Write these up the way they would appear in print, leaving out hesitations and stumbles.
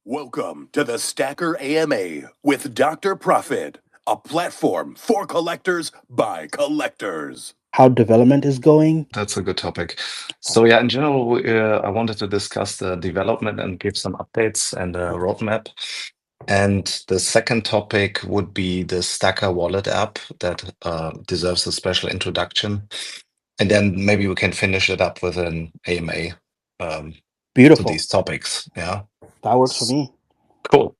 Welcome to the StackR AMA with Dr. Profit, a platform for collectors by collectors. How development is going. That's a good topic. So yeah, in general, I wanted to discuss the development and give some updates and a roadmap. And the second topic would be the StackR Wallet app that deserves a special introduction. And then maybe we can finish it up with an AMA to Beautiful. these topics. Yeah. That works for me. Cool.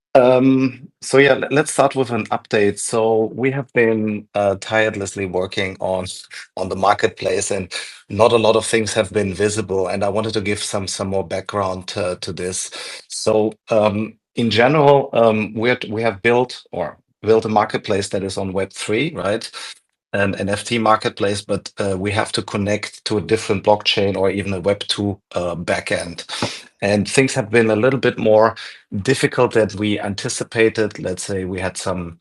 So yeah, let's start with an update. So we have been tirelessly working on the marketplace, and not a lot of things have been visible. And I wanted to give some more background to this. So in general, we have built a marketplace that is on Web3, right? An NFT marketplace, but we have to connect to a different blockchain or even a Web2 backend. And things have been a little bit more difficult than we anticipated. Let's say we had some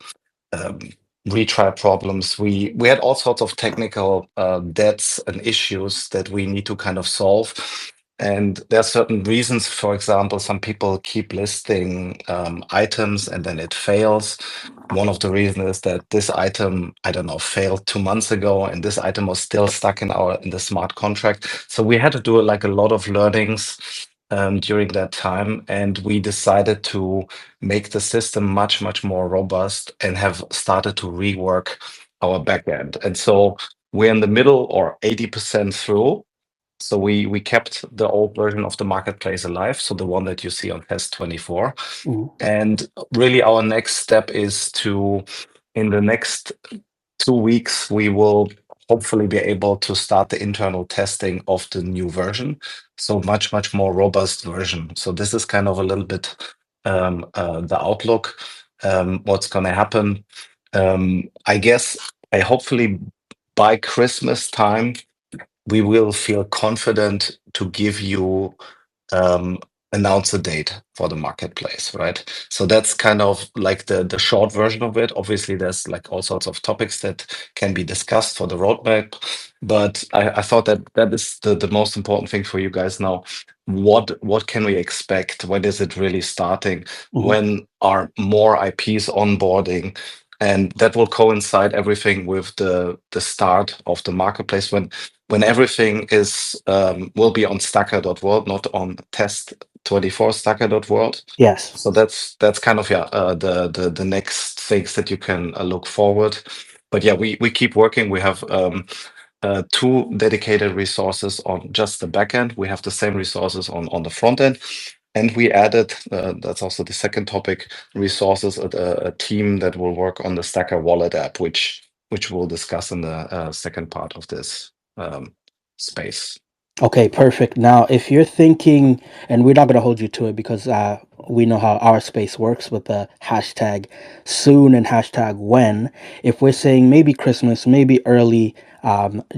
retry problems. We had all sorts of technical debts and issues that we need to kind of solve. And there are certain reasons. For example, some people keep listing items and then it fails. One of the reasons is that this item, I don't know, failed 2 months ago, and this item was still stuck in the smart contract. So we had to do like a lot of learnings during that time, and we decided to make the system much more robust and have started to rework our backend. And so we're in the middle or 80% through. So we kept the old version of the marketplace alive, so the one that you see on test 24. And really our next step is to, in the next 2 weeks, we will hopefully be able to start the internal testing of the new version. So much more robust version. So this is kind of a little bit the outlook, what's going to happen. I guess hopefully by Christmas time, we will feel confident to give you announce a date for the marketplace, right? So that's kind of like the short version of it. Obviously, there's like all sorts of topics that can be discussed for the roadmap, but I thought that is the most important thing for you guys now. What can we expect? When is it really starting? When are more IPs onboarding? And that will coincide everything with the start of the marketplace when everything is will be on StackR.world, not on test 24 StackR.world. Yes. So that's kind of the next things that you can look forward. But yeah, we keep working. We have 2 dedicated resources on just the backend. We have the same resources on the front end. And we added, that's also the second topic, resources, a team that will work on the StackR Wallet app, which we'll discuss in the second part of this space. Okay, perfect. Now, if you're thinking, and we're not going to hold you to it because we know how our space works with the hashtag soon and hashtag when. If we're saying maybe Christmas, maybe early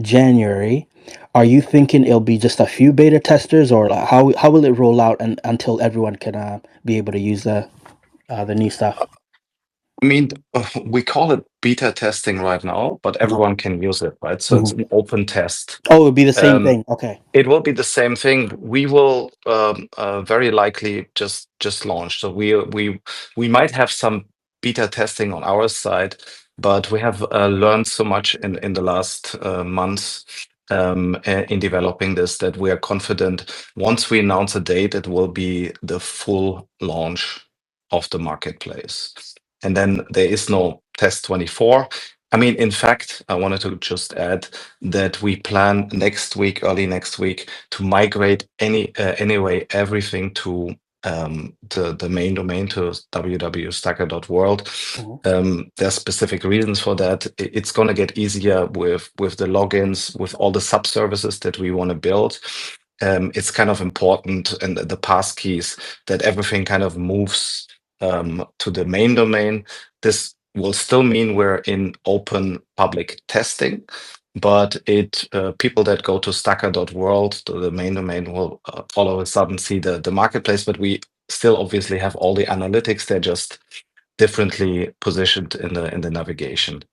January, are you thinking it'll be just a few beta testers, or how will it roll out until everyone can be able to use the new stuff? I mean, we call it beta testing right now, but everyone can use it, right? So it's an open test. Oh, it'll be the same thing. Okay. It will be the same thing. We will very likely just launch. So we might have some beta testing on our side, but we have learned so much in the last months in developing this that we are confident once we announce a date, it will be the full launch of the marketplace. And then there is no test 24. I mean, in fact, I wanted to just add that we plan early next week, to migrate anyway everything to the main domain, to www.stackr.world. There's specific reasons for that. It's going to get easier with the logins, with all the sub-services that we want to build. It's kind of important, and the passkeys, that everything kind of moves to the main domain. This will still mean we're in open public testing, but people that go to StackR.world, to the main domain, will all of a sudden see the marketplace. But we still obviously have all the analytics. They're just differently positioned in the navigation.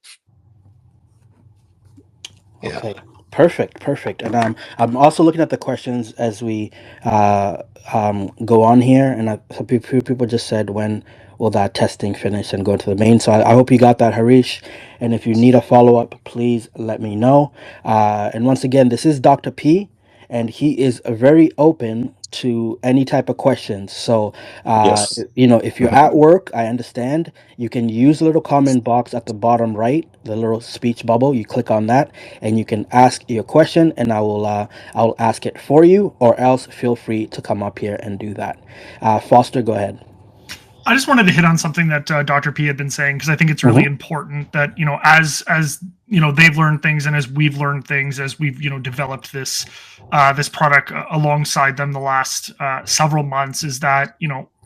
Okay. Perfect. And I'm also looking at the questions as we go on here, and a few people just said, when will that testing finish and go to the main? So I hope you got that, Harish. And if you need a follow up, please let me know. And once again, this is Dr. P, and he is very open to any type of questions. So, Yes. if you're at work, I understand. You can use the little comment box at the bottom right, the little speech bubble. You click on that, and you can ask your question, and I'll ask it for you, or else feel free to come up here and do that. Foster, go ahead. I just wanted to hit on something that Dr. P had been saying, because I think it's really important that, as they've learned things, and as we've learned things, as we've developed this product alongside them the last several months, is that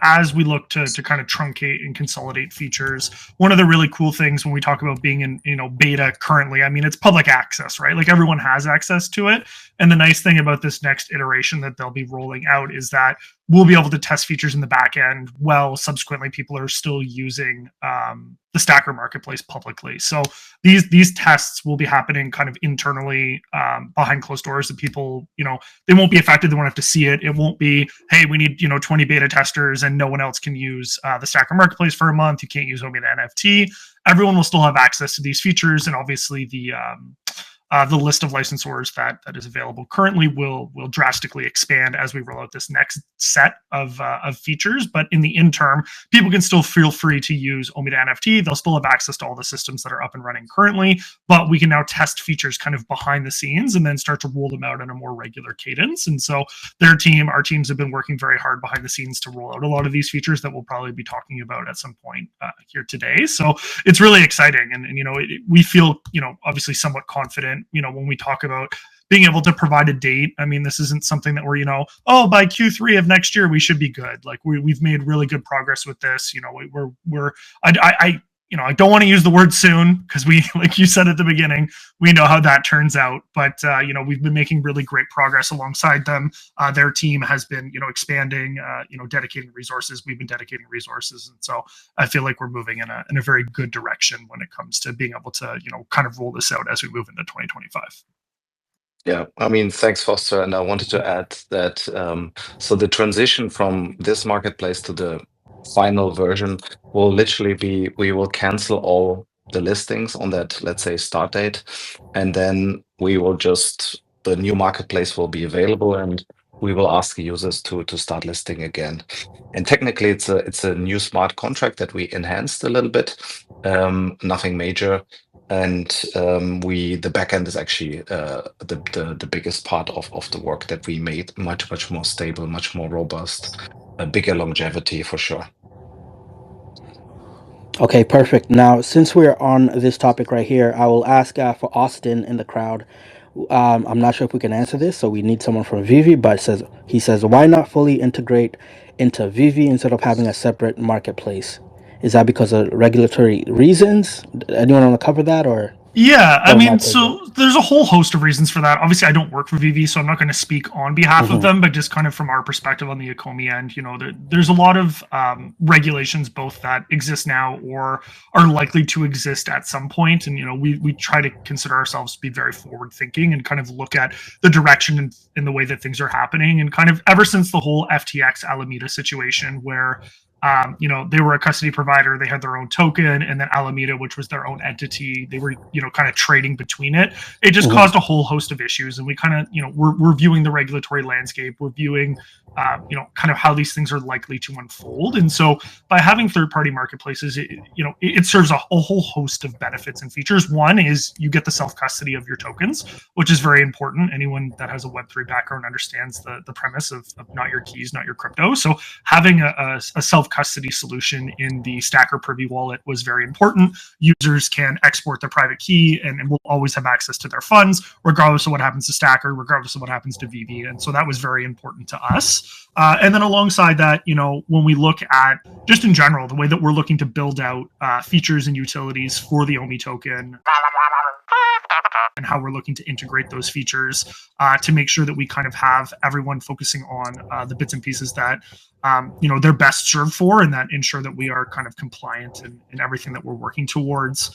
as we look to kind of truncate and consolidate features, one of the really cool things when we talk about being in beta currently, I mean, it's public access, right? Like, everyone has access to it. And the nice thing about this next iteration that they'll be rolling out is that we'll be able to test features in the back end while subsequently people are still using the StackR marketplace publicly. So these tests will be happening kind of internally behind closed doors, that people, they won't be affected. They won't have to see it. It won't be, hey, we need 20 beta testers and no one else can use the StackR marketplace for a month. You can't use OMI and NFT. Everyone will still have access to these features, and obviously the list of licensors that is available currently will drastically expand as we roll out this next set of features. But in the interim, people can still feel free to use OMI to NFT. They'll still have access to all the systems that are up and running currently, but we can now test features kind of behind the scenes and then start to roll them out in a more regular cadence. And so our teams have been working very hard behind the scenes to roll out a lot of these features that we'll probably be talking about at some point here today. So it's really exciting, and we feel obviously somewhat confident when we talk about being able to provide a date. I mean, this isn't something that we're by Q3 of next year we should be good. Like, we've made really good progress with this. I don't want to use the word soon, because we, like you said at the beginning, we know how that turns out. But we've been making really great progress alongside them. Their team has been expanding, dedicating resources. We've been dedicating resources, and so I feel like we're moving in a very good direction when it comes to being able to kind of roll this out as we move into 2025. Yeah, I mean, thanks, Foster. And I wanted to add that so the transition from this marketplace to the final version will literally be, we will cancel all the listings on that, let's say, start date. And then the new marketplace will be available, and we will ask the users to start listing again. And technically, it's a new smart contract that we enhanced a little bit, nothing major. And the backend is actually the biggest part of the work that we made much more stable, much more robust, a bigger longevity for sure. Okay, perfect. Now, since we're on this topic right here, I will ask for Austin in the crowd. I'm not sure if we can answer this, so we need someone from VeVe, but he says, why not fully integrate into VeVe instead of having a separate marketplace? Is that because of regulatory reasons? Anyone want to cover that, or? Yeah, I mean, so there's a whole host of reasons for that. Obviously, I don't work for VeVe, so I'm not going to speak on behalf of them, but just kind of from our perspective on the Ecomi end, there's a lot of regulations both that exist now or are likely to exist at some point. And, we try to consider ourselves to be very forward thinking and kind of look at the direction and the way that things are happening. And kind of ever since the whole FTX Alameda situation, where they were a custody provider, they had their own token, and then Alameda, which was their own entity, they were, kind of trading between it. It just caused a whole host of issues. And we kind of, we're viewing the regulatory landscape, we're viewing, kind of how these things are likely to unfold. And so by having third-party marketplaces, it serves a whole host of benefits and features. One is you get the self-custody of your tokens, which is very important. Anyone that has a Web3 background understands the premise of not your keys, not your crypto. So having a self-custody solution in the StackR Privy wallet was very important. Users can export their private key and will always have access to their funds, regardless of what happens to StackR, regardless of what happens to VeVe. And so that was very important to us. And then alongside that, when we look at just in general, the way that we're looking to build out features and utilities for the OMI token, and how we're looking to integrate those features to make sure that we kind of have everyone focusing on the bits and pieces that they're best served for, and that ensure that we are kind of compliant in everything that we're working towards.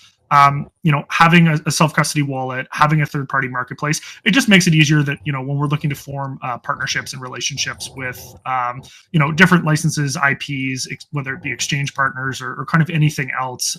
having a self-custody wallet, having a third-party marketplace, it just makes it easier that, when we're looking to form partnerships and relationships with, different licenses, IPs, whether it be exchange partners or kind of anything else,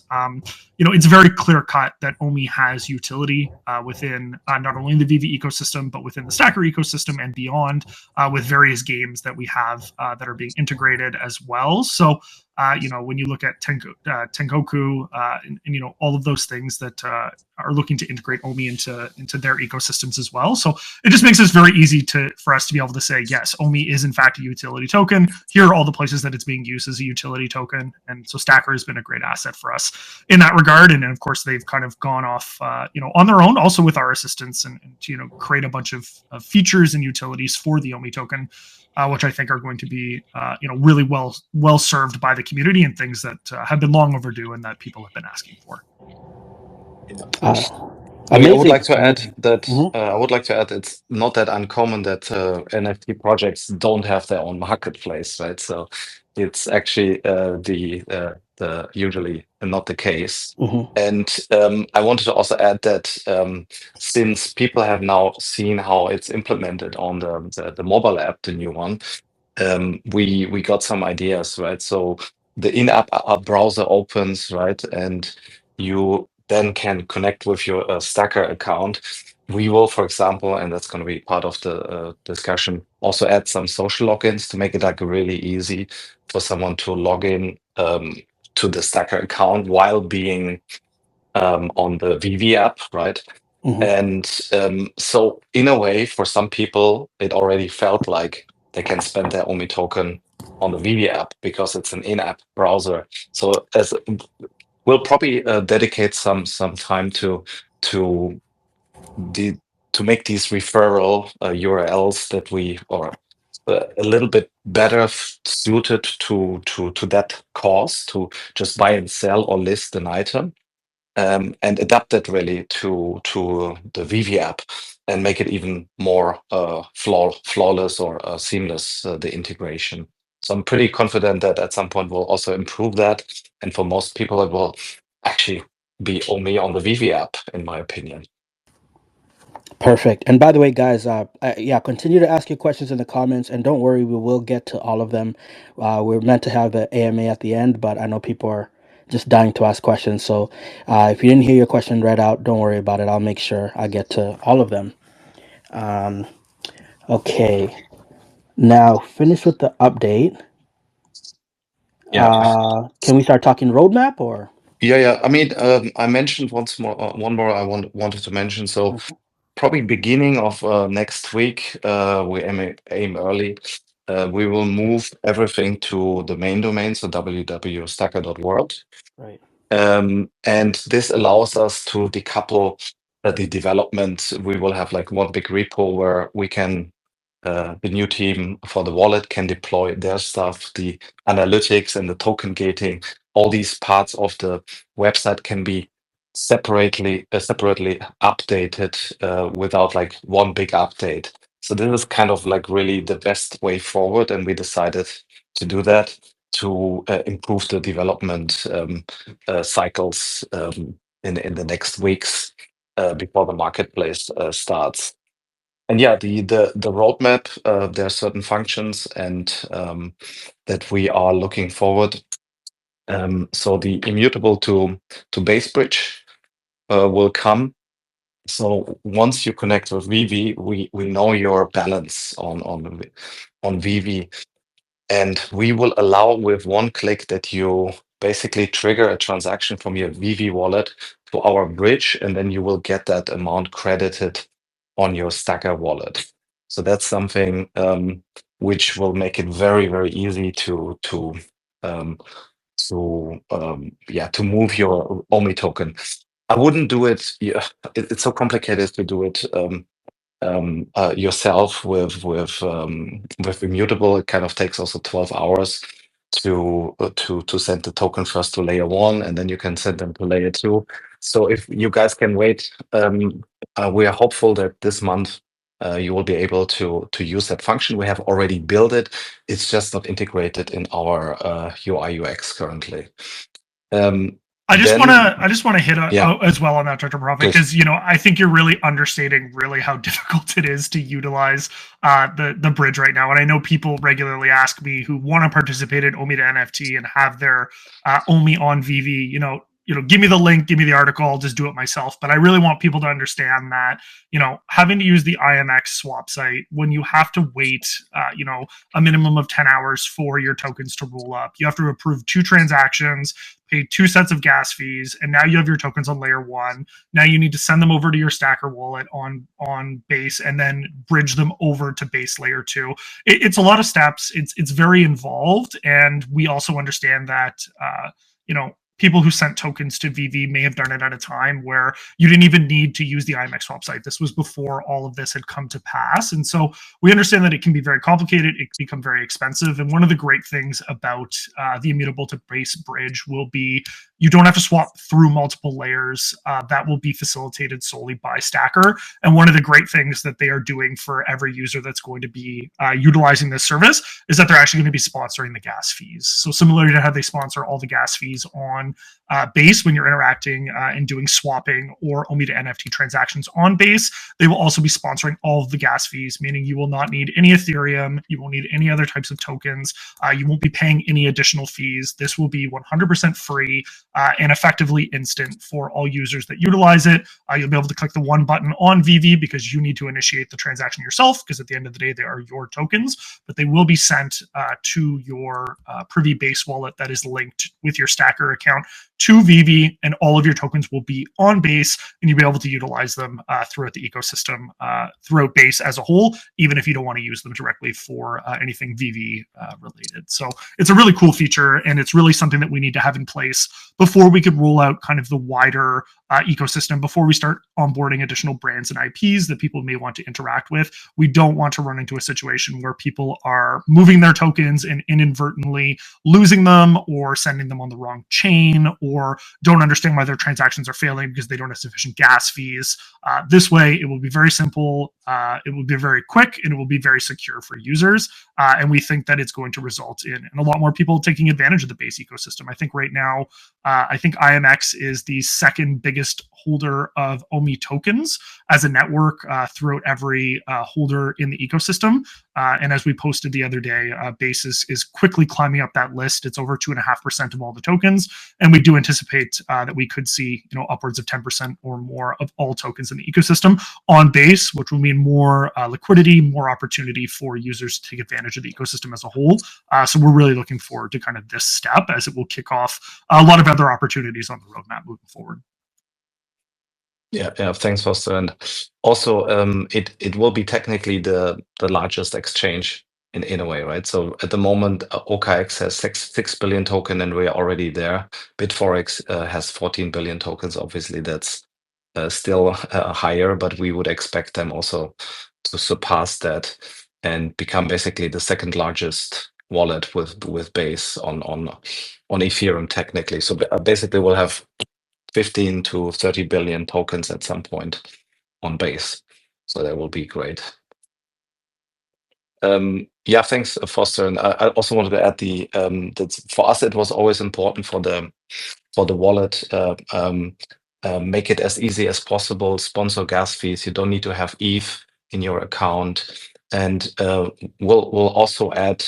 it's very clear cut that OMI has utility within not only the VeVe ecosystem, but within the StackR ecosystem and beyond, with various games that we have that are being integrated as well. So, when you look at Tengoku and all of those things that are looking to integrate OMI into their ecosystems as well. So it just makes it very easy for us to be able to say, yes, OMI is in fact a utility token. Here are all the places that it's being used as a utility token. And so StackR has been a great asset for us in that regard. And of course, they've kind of gone off, on their own, also with our assistance, and to, create a bunch of features and utilities for the OMI token, which I think are going to be, really well served by the community, and things that have been long overdue and that people have been asking for. I mean, I would like to add Amazing. that it's not that uncommon that NFT projects don't have their own marketplace, right? So it's actually the usually not the case. And I wanted to also add that since people have now seen how it's implemented on the mobile app, the new one, we got some ideas, right? So the in-app browser opens, right, and you then can connect with your StackR account. We will, for example, and that's going to be part of the discussion, also add some social logins to make it like really easy for someone to log in to the StackR account while being on the VeVe app, right? And so in a way, for some people, it already felt like they can spend their OMI token on the VeVe app because it's an in-app browser. So we'll probably dedicate some time to make these referral URLs that or a little bit better suited to that cause, to just buy and sell or list an item, and adapt it really to the VeVe app and make it even more flawless or seamless, the integration. So I'm pretty confident that at some point we'll also improve that, and for most people it will actually be only on the VeVe app, in my opinion. Perfect. And by the way, guys, continue to ask your questions in the comments, and don't worry, we will get to all of them. We're meant to have the AMA at the end, but I know people are just dying to ask questions. So if you didn't hear your question read out, don't worry about it. I'll make sure I get to all of them. Okay. Now, finish with the update. Yeah. Can we start talking roadmap or? Yeah. I mean, I mentioned one more I wanted to mention. So probably beginning of next week, we aim early. We will move everything to the main domain, so www.stackr.world. Right. And this allows us to decouple the development. We will have like one big repo where we can, the new team for the wallet can deploy their stuff, the analytics and the token gating. All these parts of the website can be separately updated without like one big update. So this is kind of like really the best way forward, and we decided to do that to improve the development cycles in the next weeks before the marketplace starts. And yeah, the roadmap, there are certain functions and that we are looking forward. So the immutable to base bridge will come. So once you connect with VeVe, we know your balance on VeVe, and we will allow with one click that you basically trigger a transaction from your VeVe wallet to our bridge, and then you will get that amount credited on your StackR wallet. So that's something which will make it very, very easy to move your OMI token. I wouldn't do it. Yeah, it's so complicated to do it yourself with immutable. It kind of takes also 12 hours to send the token first to layer 1, and then you can send them to layer 2. So if you guys can wait, we are hopeful that this month you will be able to use that function. We have already built it. It's just not integrated in our UI UX currently. I just Then, want to hit yeah, as well on that, Dr. Profit, please. because I think you're really understating really how difficult it is to utilize the bridge right now. And I know people regularly ask me who want to participate in OMI to NFT and have their OMI on VeVe, give me the link, give me the article, I'll just do it myself. But I really want people to understand that, having to use the IMX swap site when you have to wait, a minimum of 10 hours for your tokens to roll up, you have to approve 2 transactions, pay 2 sets of gas fees, and now you have your tokens on layer 1. Now you need to send them over to your StackR wallet on base and then bridge them over to base layer 2. It's a lot of steps. It's very involved, and we also understand that people who sent tokens to VeVe may have done it at a time where you didn't even need to use the IMX swap site. This was before all of this had come to pass. And so we understand that it can be very complicated. It can become very expensive. And one of the great things about the immutable to base bridge will be you don't have to swap through multiple layers. That will be facilitated solely by StackR. And one of the great things that they are doing for every user that's going to be utilizing this service is that they're actually going to be sponsoring the gas fees. So similarly to how they sponsor all the gas fees on base when you're interacting and doing swapping or OMI to NFT transactions on base, they will also be sponsoring all of the gas fees, meaning you will not need any Ethereum, you won't need any other types of tokens, you won't be paying any additional fees. This will be 100% free and effectively instant for all users that utilize it. You'll be able to click the one button on VeVe because you need to initiate the transaction yourself, because at the end of the day, they are your tokens, but they will be sent to your Privy base wallet that is linked with your StackR account to VeVe, and all of your tokens will be on base, and you'll be able to utilize them throughout the ecosystem, throughout base as a whole, even if you don't want to use them directly for anything VeVe related. So it's a really cool feature, and it's really something that we need to have in place before we could roll out kind of the wider ecosystem, before we start onboarding additional brands and IPs that people may want to interact with. We don't want to run into a situation where people are moving their tokens and inadvertently losing them or sending them on the wrong chain, or don't understand why their transactions are failing because they don't have sufficient gas fees. This way, it will be very simple, it will be very quick, and it will be very secure for users. And we think that it's going to result in a lot more people taking advantage of the base ecosystem. I think right now, I think IMX is the second biggest holder of OMI tokens as a network throughout every holder in the ecosystem. And as we posted the other day, Base is quickly climbing up that list. It's over 2.5% of all the tokens, and we do anticipate that we could see upwards of 10% or more of all tokens in the ecosystem on Base, which will mean more liquidity, more opportunity for users to take advantage of the ecosystem as a whole. So we're really looking forward to kind of this step, as it will kick off a lot of other opportunities on the roadmap moving forward. Yeah, thanks, Foster. And also, it will be technically the largest exchange in a way, right? So at the moment, OKX has 6 billion token, and we're already there. Bitforex has 14 billion tokens. Obviously, that's still higher, but we would expect them also to surpass that and become basically the second largest wallet with Base on Ethereum technically. So basically, we'll have 15 to 30 billion tokens at some point on Base. So that will be great. Yeah, thanks, Foster. And I also wanted to add that for us, it was always important for the wallet, make it as easy as possible, sponsor gas fees. You don't need to have ETH in your account. And we'll also add,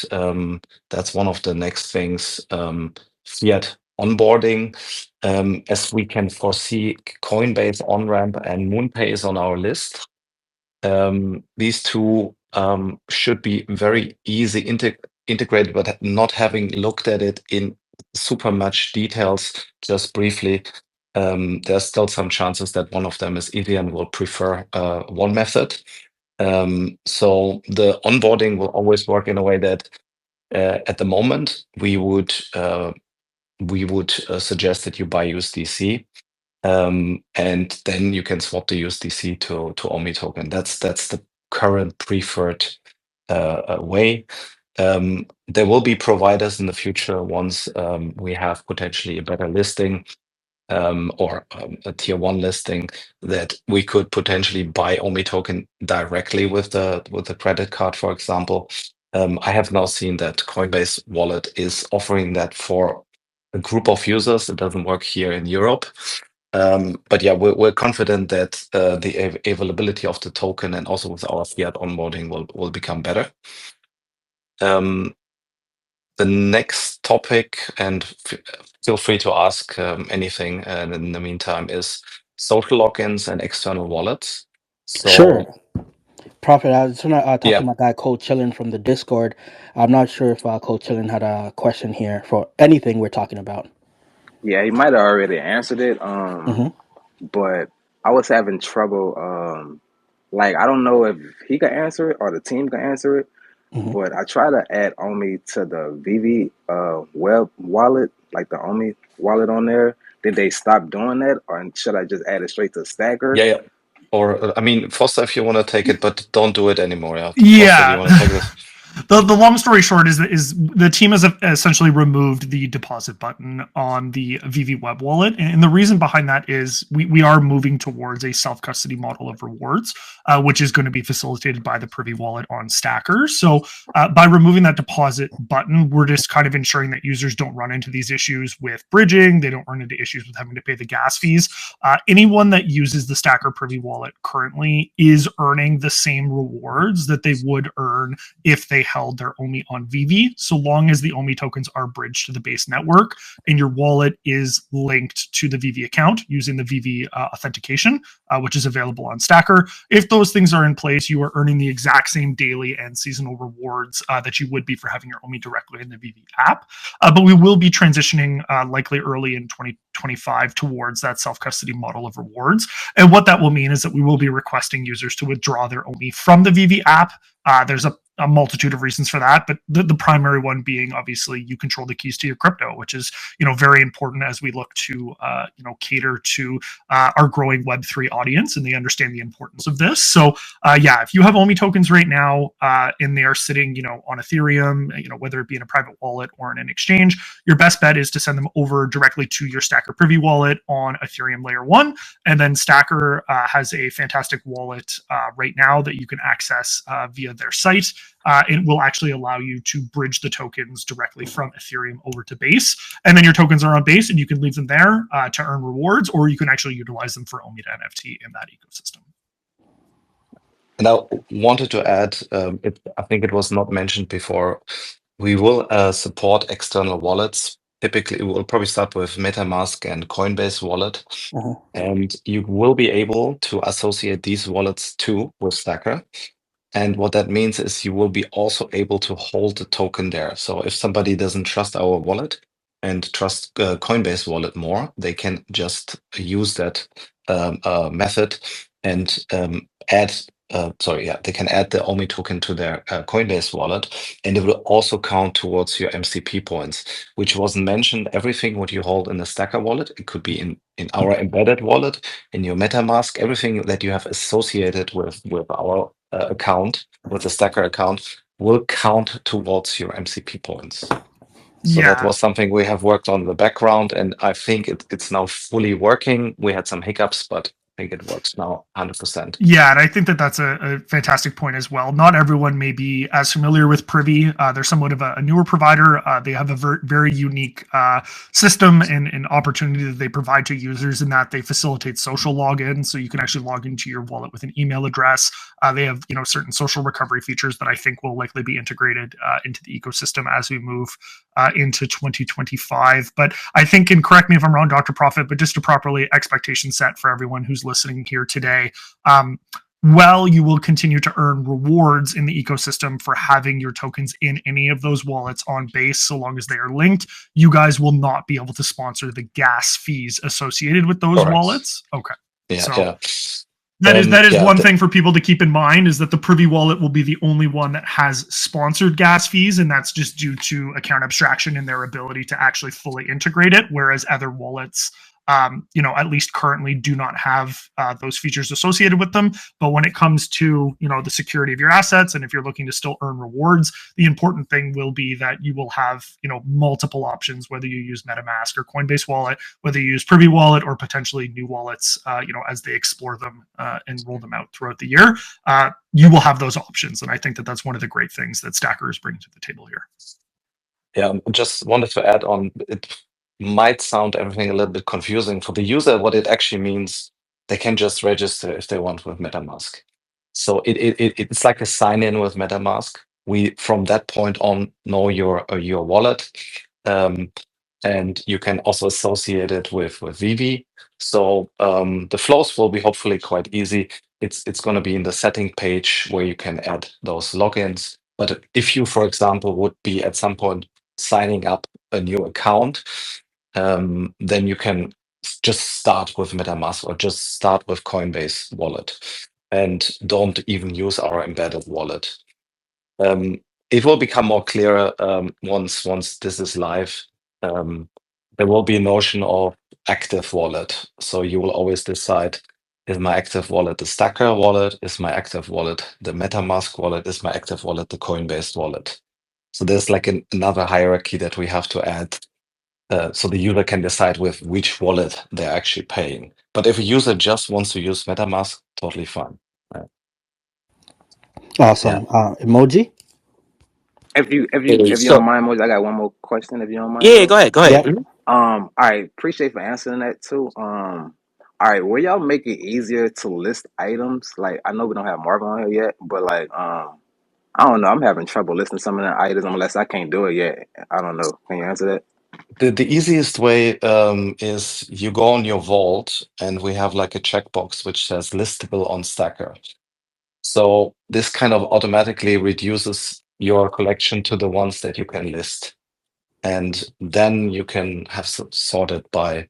that's one of the next things, fiat onboarding, as we can foresee Coinbase on-ramp and MoonPay is on our list. These two should be very easy integrated, but not having looked at it in super much details, just briefly, there's still some chances that one of them is easy and will prefer one method. So the onboarding will always work in a way that at the moment we would suggest that you buy USDC, and then you can swap the USDC to OMI token. That's the current preferred way. There will be providers in the future once we have potentially a better listing, or a tier 1 listing, that we could potentially buy OMI token directly with the credit card, for example. I have now seen that Coinbase wallet is offering that for a group of users. It doesn't work here in Europe. But yeah, we're confident that the availability of the token and also with our fiat onboarding will become better. The next topic, and feel free to ask anything in the meantime, is social logins and external wallets. So Sure. Prophet, I was trying to talk yeah, to my guy Cole Chillin from the Discord. I'm not sure if Cole Chillin had a question here for anything we're talking about. Yeah, he might have already answered it. Hmm. But I was having trouble. Like I don't know if he could answer it or the team can answer it. Hmm. But I try to add OMI to the VeVe web wallet, like the OMI wallet on there. Did they stop doing that, or should I just add it straight to StackR? yeah. Or I mean, Foster, if you want to take it, but don't do it anymore. Yeah. Foster, do you Yeah. want to take this? The long story short is the team has essentially removed the deposit button on the VeVe web wallet, and the reason behind that is we are moving towards a self custody model of rewards, which is going to be facilitated by the Privy wallet on StackR. So by removing that deposit button, we're just kind of ensuring that users don't run into these issues with bridging. They don't run into issues with having to pay the gas fees. Anyone that uses the StackR Privy wallet currently is earning the same rewards that they would earn if they held their OMI on VeVe, so long as the OMI tokens are bridged to the base network and your wallet is linked to the VeVe account using the VeVe authentication, which is available on StackR. If those things are in place, you are earning the exact same daily and seasonal rewards that you would be for having your OMI directly in the VeVe app. But we will be transitioning likely early in 2025 towards that self-custody model of rewards. And what that will mean is that we will be requesting users to withdraw their OMI from the VeVe app. There's a multitude of reasons for that, but the primary one being obviously you control the keys to your crypto, which is very important as we look to cater to our growing Web3 audience, and they understand the importance of this. So yeah, if you have OMI tokens right now and they are sitting on Ethereum, whether it be in a private wallet or in an exchange, your best bet is to send them over directly to your StackR Privy wallet on Ethereum layer 1, and then StackR has a fantastic wallet right now that you can access via their site. It will actually allow you to bridge the tokens directly from Ethereum over to Base. And then your tokens are on Base and you can leave them there to earn rewards, or you can actually utilize them for OMI to NFT in that ecosystem. And I wanted to add, I think it was not mentioned before, we will support external wallets. Typically, we'll probably start with MetaMask and Coinbase wallet. And you will be able to associate these wallets too with StackR. And what that means is you will be also able to hold the token there. So if somebody doesn't trust our wallet and trust Coinbase wallet more, they can just use that method and they can add the OMI token to their Coinbase wallet, and it will also count towards your MCP points, which wasn't mentioned. Everything what you hold in the StackR wallet, it could be in our embedded wallet, in your MetaMask, everything that you have associated with our account, with the StackR account, will count towards your MCP points. So that was something we have worked on in the background, and I think it's now fully working. We had some hiccups, but I think it works now 100%. Yeah, and I think that that's a fantastic point as well. Not everyone may be as familiar with Privy. They're somewhat of a newer provider. They have a very unique system and opportunity that they provide to users in that they facilitate social login. So you can actually log into your wallet with an email address. They have certain social recovery features that I think will likely be integrated into the ecosystem as we move into 2025. But I think, and correct me if I'm wrong, Dr. Profit, but just to properly expectation set for everyone who's listening here today, well, you will continue to earn rewards in the ecosystem for having your tokens in any of those wallets on Base, so long as they are linked. You guys will not be able to sponsor the gas fees associated with those wallets. Okay. Yeah, so yeah. That is one thing for people to keep in mind, is that the Privy wallet will be the only one that has sponsored gas fees, and that's just due to account abstraction and their ability to actually fully integrate it, whereas other wallets at least currently do not have those features associated with them. But when it comes to the security of your assets, and if you're looking to still earn rewards, the important thing will be that you will have multiple options, whether you use MetaMask or Coinbase wallet, whether you use Privy wallet, or potentially new wallets as they explore them and roll them out throughout the year. You will have those options, and I think that that's one of the great things that StackR is bringing to the table here. Yeah, just wanted to add on it. might sound everything a little bit confusing for the user. What it actually means, they can just register if they want with MetaMask. So it's like a sign in with MetaMask. We from that point on know your wallet, and you can also associate it with VeVe. So the flows will be hopefully quite easy. It's going to be in the setting page where you can add those logins. But if you, for example, would be at some point signing up a new account, then you can just start with MetaMask or just start with Coinbase wallet and don't even use our embedded wallet. It will become more clearer once this is live. There will be a notion of active wallet. So you will always decide, is my active wallet the StackR wallet? Is my active wallet the MetaMask wallet? Is my active wallet the Coinbase wallet? So there's like another hierarchy that we have to add. So the user can decide with which wallet they're actually paying. But if a user just wants to use MetaMask, totally fine. Awesome. EmOjii? If you So don't mind, Moses, I got one more question. If you don't mind, yeah, though. go ahead. Yeah. All right, appreciate for answering that too. All right, will y'all make it easier to list items? Like, I know we don't have Marvin on here yet, but like, I don't know. I'm having trouble listing some of the items unless I can't do it yet. I don't know. Can you answer that? The easiest way is you go on your vault, and we have like a checkbox which says listable on StackR. So this kind of automatically reduces your collection to the ones that you can list, and then you can have sorted by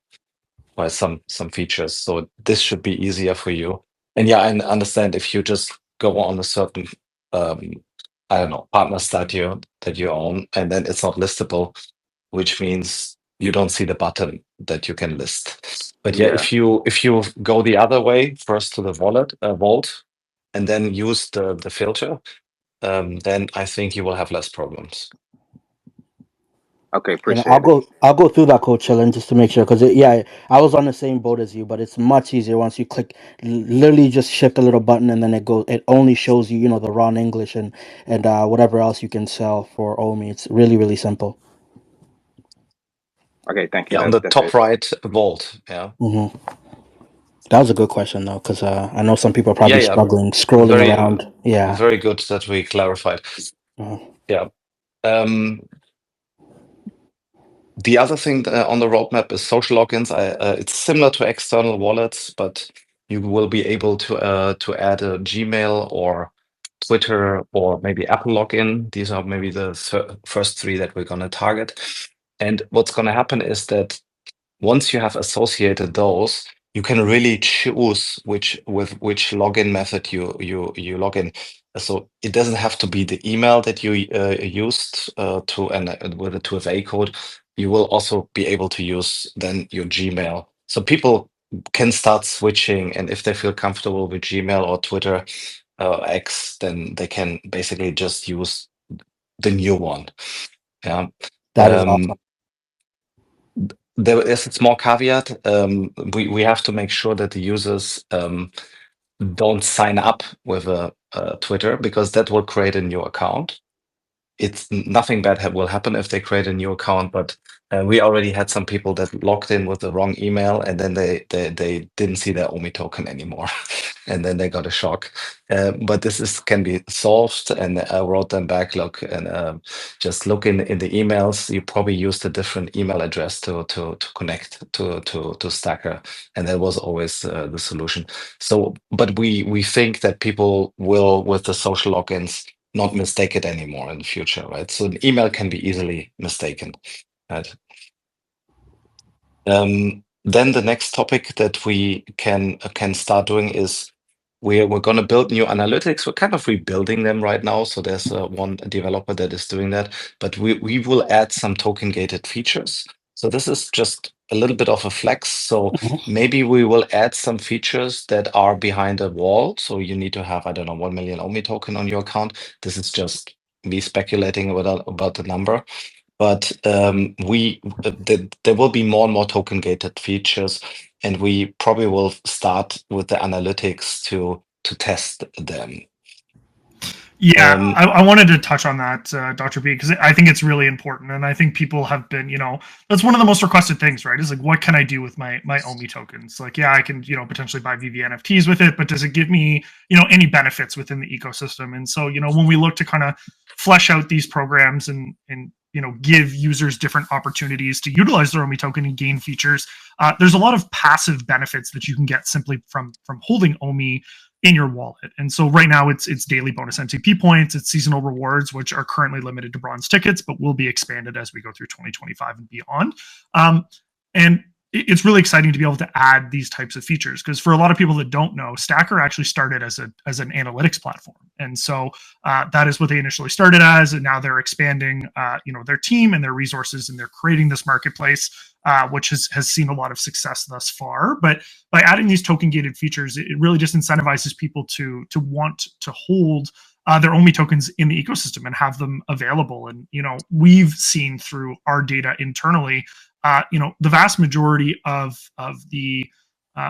some features. So this should be easier for you. And yeah, I understand if you just go on a certain I don't know, partners that you own, and then it's not listable, which means you don't see the button that you can list. But yeah, Yeah. if you go the other way, first to the vault, and then use the filter, then I think you will have less problems. Okay, And appreciate it. I'll go through that code challenge just to make sure, because yeah, I was on the same boat as you, but it's much easier once you click, literally just shift a little button, and then it only shows you, the raw English and whatever else you can sell for OMI. It's really, really simple. Okay, thank you. Yeah, on the That's top it. right vault. Yeah. Mm-hmm. That was a good question though, because I know some people are probably Yeah. struggling scrolling Very, around. Yeah. very good that we clarified. Yeah. The other thing on the roadmap is social logins. It's similar to external wallets, but you will be able to add a Gmail or Twitter or maybe Apple login. These are maybe the first three that we're going to target. And what's going to happen is that once you have associated those, you can really choose which login method you log in. So it doesn't have to be the email that you used with a 2FA code. You will also be able to use then your Gmail. So people can start switching, and if they feel comfortable with Gmail or Twitter X, then they can basically just use the new one. Yeah. That is awesome. There is a small caveat. We have to make sure that the users don't sign up with a Twitter, because that will create a new account. It's nothing bad will happen if they create a new account, but we already had some people that logged in with the wrong email, and then they didn't see their OMI token anymore, and then they got a shock. But this can be solved, and I wrote them back, look, and just look in the emails. You probably used a different email address to connect to StackR, and that was always the solution. So, but we think that people will, with the social logins, not mistake it anymore in the future, right? So an email can be easily mistaken, right? Then the next topic that we can start doing is we're going to build new analytics. We're kind of rebuilding them right now. So there's one developer that is doing that, but we will add some token gated features. So this is just a little bit of a flex. So maybe we will add some features that are behind a wall. So you need to have, I don't know, 1 million OMI token on your account. This is just me speculating about the number. But there will be more and more token gated features, and we probably will start with the analytics to test them. Yeah, Um, I wanted to touch on that, Dr. B, because I think it's really important, and I think people have been, that's one of the most requested things, right? Is like, what can I do with my OMI tokens? Like, yeah, I can, potentially buy VeVe NFTs with it, but does it give me, any benefits within the ecosystem? And so, when we look to kind of flesh out these programs and give users different opportunities to utilize their OMI token and gain features, there's a lot of passive benefits that you can get simply from holding OMI in your wallet. And so right now it's daily bonus NTP points, it's seasonal rewards, which are currently limited to bronze tickets, but will be expanded as we go through 2025 and beyond. And it's really exciting to be able to add these types of features, because for a lot of people that don't know, StackR actually started as an analytics platform, and so that is what they initially started as, and now they're expanding, their team and their resources, and they're creating this marketplace, which has seen a lot of success thus far. But by adding these token gated features, it really just incentivizes people to want to hold their OMI tokens in the ecosystem and have them available. And we've seen through our data internally, the vast majority of the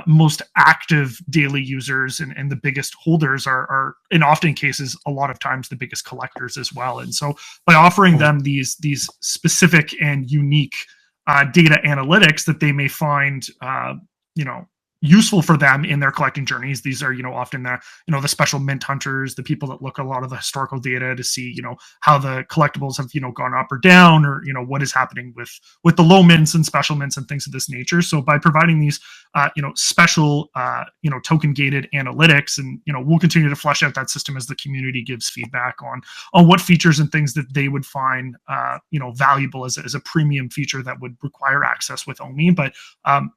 most active daily users and the biggest holders are in often cases a lot of times the biggest collectors as well. And so by offering them these specific and unique data analytics that they may find useful for them in their collecting journeys. These are often the special mint hunters, the people that look at a lot of the historical data to see how the collectibles have gone up or down, or what is happening with the low mints and special mints and things of this nature. So by providing these special token gated analytics, and we'll continue to flesh out that system as the community gives feedback on what features and things that they would find valuable as a premium feature that would require access with OMI. But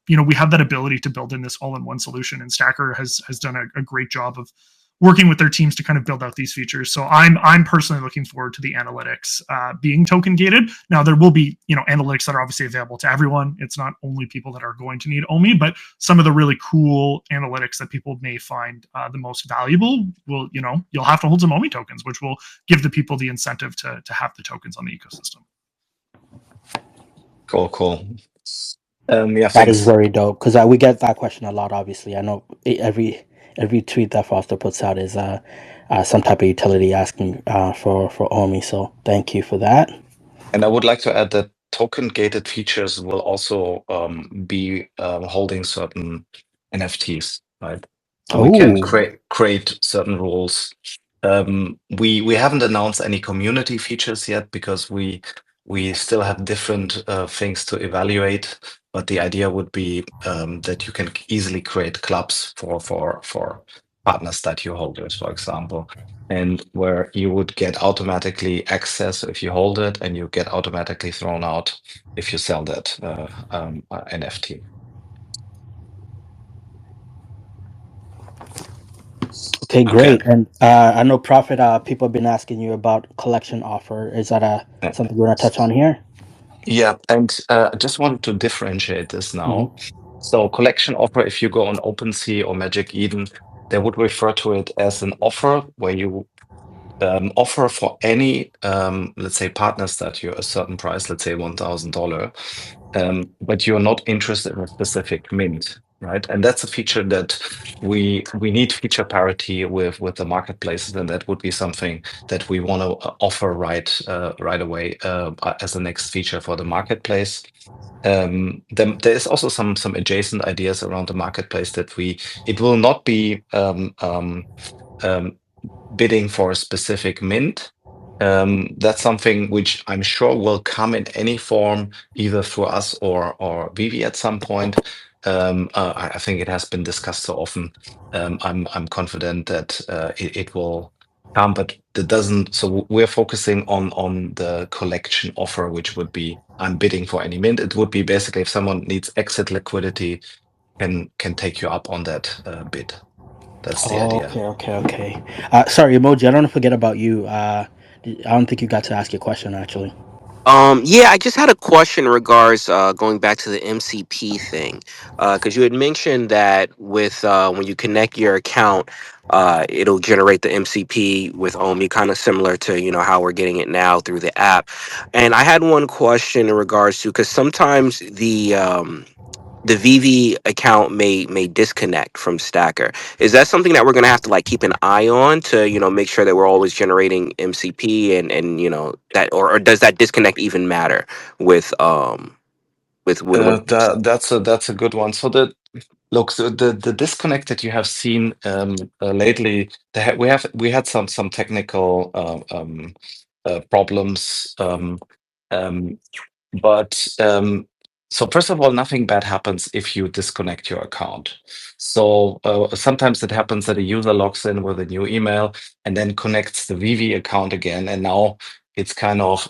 we have that ability to build in this all-in-one solution, and StackR has done a great job of working with their teams to kind of build out these features. So I'm personally looking forward to the analytics being token gated. Now there will be analytics that are obviously available to everyone. It's not only people that are going to need OMI, but some of the really cool analytics that people may find the most valuable will you'll have to hold some OMI tokens, which will give the people the incentive to have the tokens on the ecosystem. cool. Yeah, That is thanks. very dope, because we get that question a lot. Obviously, I know every tweet that Foster puts out is some type of utility asking for OMI. So thank you for that. And I would like to add that token gated features will also be holding certain NFTs, right? So we can create certain rules. We haven't announced any community features yet because we still have different things to evaluate. But the idea would be that you can easily create clubs for partners that you hold with, for example, and where you would get automatically access if you hold it, and you get automatically thrown out if you sell that NFT. Okay, great. And I know, Prophet, people have been asking you about collection offer. Is that something you want to touch on here? Yeah, and I just wanted to differentiate this now. So collection offer, if you go on OpenSea or Magic Eden, they would refer to it as an offer where you offer for any, let's say, partners that you're a certain price, let's say $1,000, but you're not interested in a specific mint, right? And that's a feature that we need feature parity with the marketplaces, and that would be something that we want to offer right away as the next feature for the marketplace. Then there is also some adjacent ideas around the marketplace that it will not be bidding for a specific mint. That's something which I'm sure will come in any form, either through us or VeVe at some point. I think it has been discussed so often. I'm confident that it will come, but that doesn't. So we're focusing on the collection offer, which would be I'm bidding for any mint. It would be basically if someone needs exit liquidity, can take you up on that bid. That's the idea. Okay. Sorry, EmOjii, I don't want to forget about you. I don't think you got to ask your question, actually. Yeah, I just had a question in regards going back to the MCP thing, because you had mentioned that with when you connect your account, it'll generate the MCP with OMI, kind of similar to how we're getting it now through the app. And I had one question in regards to, because sometimes the VeVe account may disconnect from StackR. Is that something that we're gonna have to like keep an eye on to make sure that we're always generating MCP and that, or does that disconnect even matter with when That's a good one. So the disconnect that you have seen lately, we had some technical problems, but so first of all, nothing bad happens if you disconnect your account. So sometimes it happens that a user logs in with a new email and then connects the VeVe account again, and now it's kind of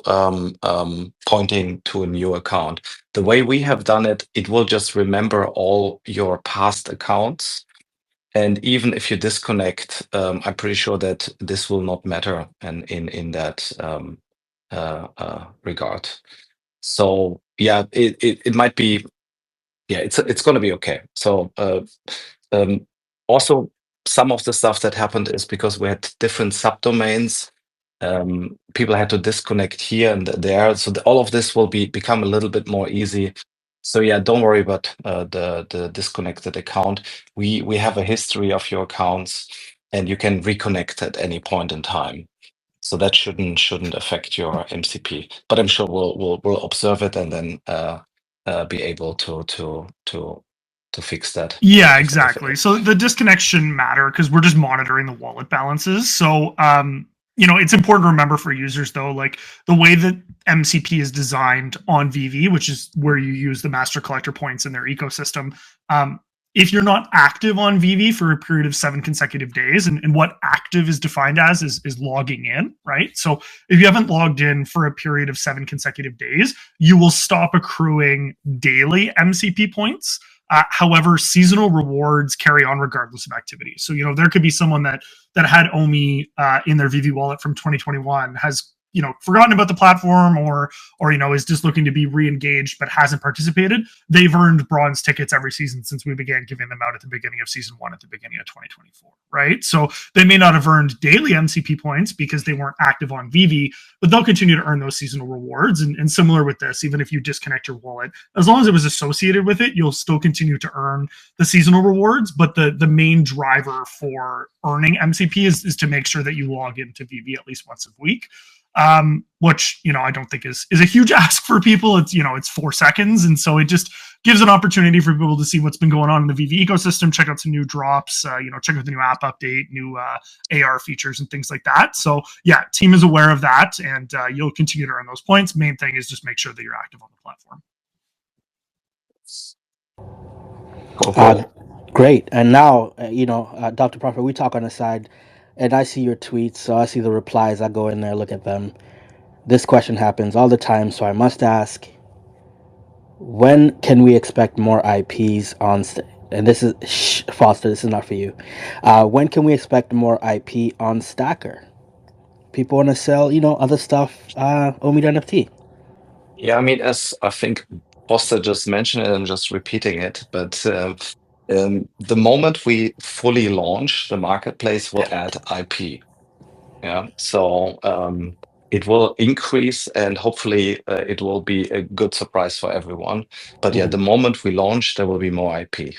pointing to a new account. The way we have done it, it will just remember all your past accounts. And even if you disconnect, I'm pretty sure that this will not matter in that regard. So yeah, it might be, yeah, it's going to be okay. So also some of the stuff that happened is because we had different subdomains. People had to disconnect here and there, so all of this will become a little bit more easy. So yeah, don't worry about the disconnected account. We have a history of your accounts, and you can reconnect at any point in time. So that shouldn't affect your MCP. But I'm sure we'll observe it and then be able to fix that. Yeah, if- exactly. So the disconnect shouldn't matter because we're just monitoring the wallet balances. So, it's important to remember for users though, like the way that MCP is designed on VeVe, which is where you use the master collector points in their ecosystem. If you're not active on VeVe for a period of 7 consecutive days, and what active is defined as is logging in, right? So if you haven't logged in for a period of 7 consecutive days, you will stop accruing daily MCP points. However, seasonal rewards carry on regardless of activity. So, there could be someone that had OMI in their VeVe wallet from 2021, has forgotten about the platform, or is just looking to be re-engaged but hasn't participated. They've earned bronze tickets every season since we began giving them out at the beginning of season 1 at the beginning of 2024, right? So they may not have earned daily MCP points because they weren't active on VeVe, but they'll continue to earn those seasonal rewards. And similar with this, even if you disconnect your wallet, as long as it was associated with it, you'll still continue to earn the seasonal rewards. But the main driver for earning MCP is to make sure that you log into VeVe at least once a week. Which I don't think is a huge ask for people. It's 4 seconds, and so it just gives an opportunity for people to see what's been going on in the VeVe ecosystem, check out some new drops, check out the new app update, new AR features and things like that. So yeah, team is aware of that, and you'll continue to earn those points. Main thing is just make sure that you're active on the platform. Great. And now, Dr. Prophet, we talk on the side, and I see your tweets, so I see the replies. I go in there, look at them. This question happens all the time, so I must ask, when can we expect more IPs on and this is Foster, this is not for you. When can we expect more IP on StackR? People want to sell, other stuff, OMI NFT. Yeah, I mean, as I think Foster just mentioned it, I'm just repeating it, but the moment we fully launch, the marketplace will add IP. Yeah, so it will increase, and hopefully it will be a good surprise for everyone. But yeah, the moment we launch, there will be more IP.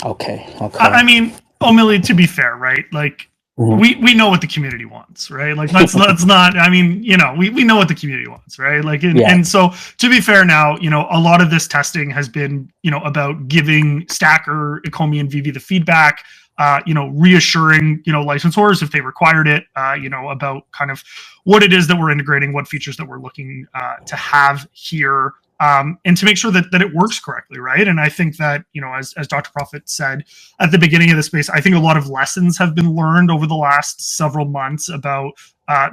Okay. I mean, OMILLI, to be fair, right? Like, we know what the community wants, right? Like, let's not. I mean, we know what the community wants, right? Like, and so to be fair, now a lot of this testing has been about giving StackR, Ecomi, and VeVe the feedback. Reassuring licensors if they required it, about kind of what it is that we're integrating, what features that we're looking to have here. And to make sure that it works correctly, right? And I think that, as Dr. Prophet said at the beginning of the space, I think a lot of lessons have been learned over the last several months about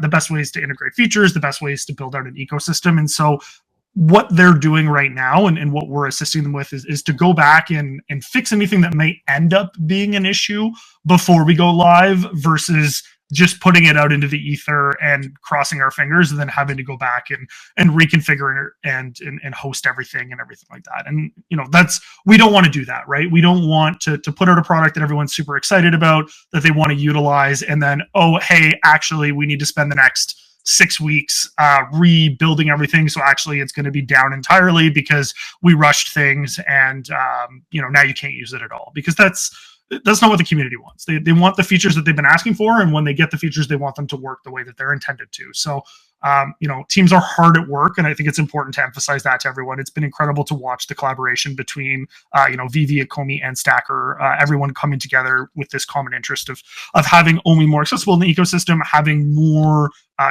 the best ways to integrate features, the best ways to build out an ecosystem. And so what they're doing right now and what we're assisting them with is to go back and fix anything that may end up being an issue before we go live, versus just putting it out into the ether and crossing our fingers and then having to go back and reconfigure and host everything and everything like that. And we don't want to do that, right? We don't want to put out a product that everyone's super excited about, that they want to utilize, and then, oh hey, actually we need to spend the next 6 weeks rebuilding everything. So actually it's going to be down entirely because we rushed things, and now you can't use it at all, because that's not what the community wants. They want the features that they've been asking for, and when they get the features, they want them to work the way that they're intended to. So teams are hard at work, and I think it's important to emphasize that to everyone. It's been incredible to watch the collaboration between VeVe, Ecomi, and StackR, everyone coming together with this common interest of having OMI more accessible in the ecosystem, having more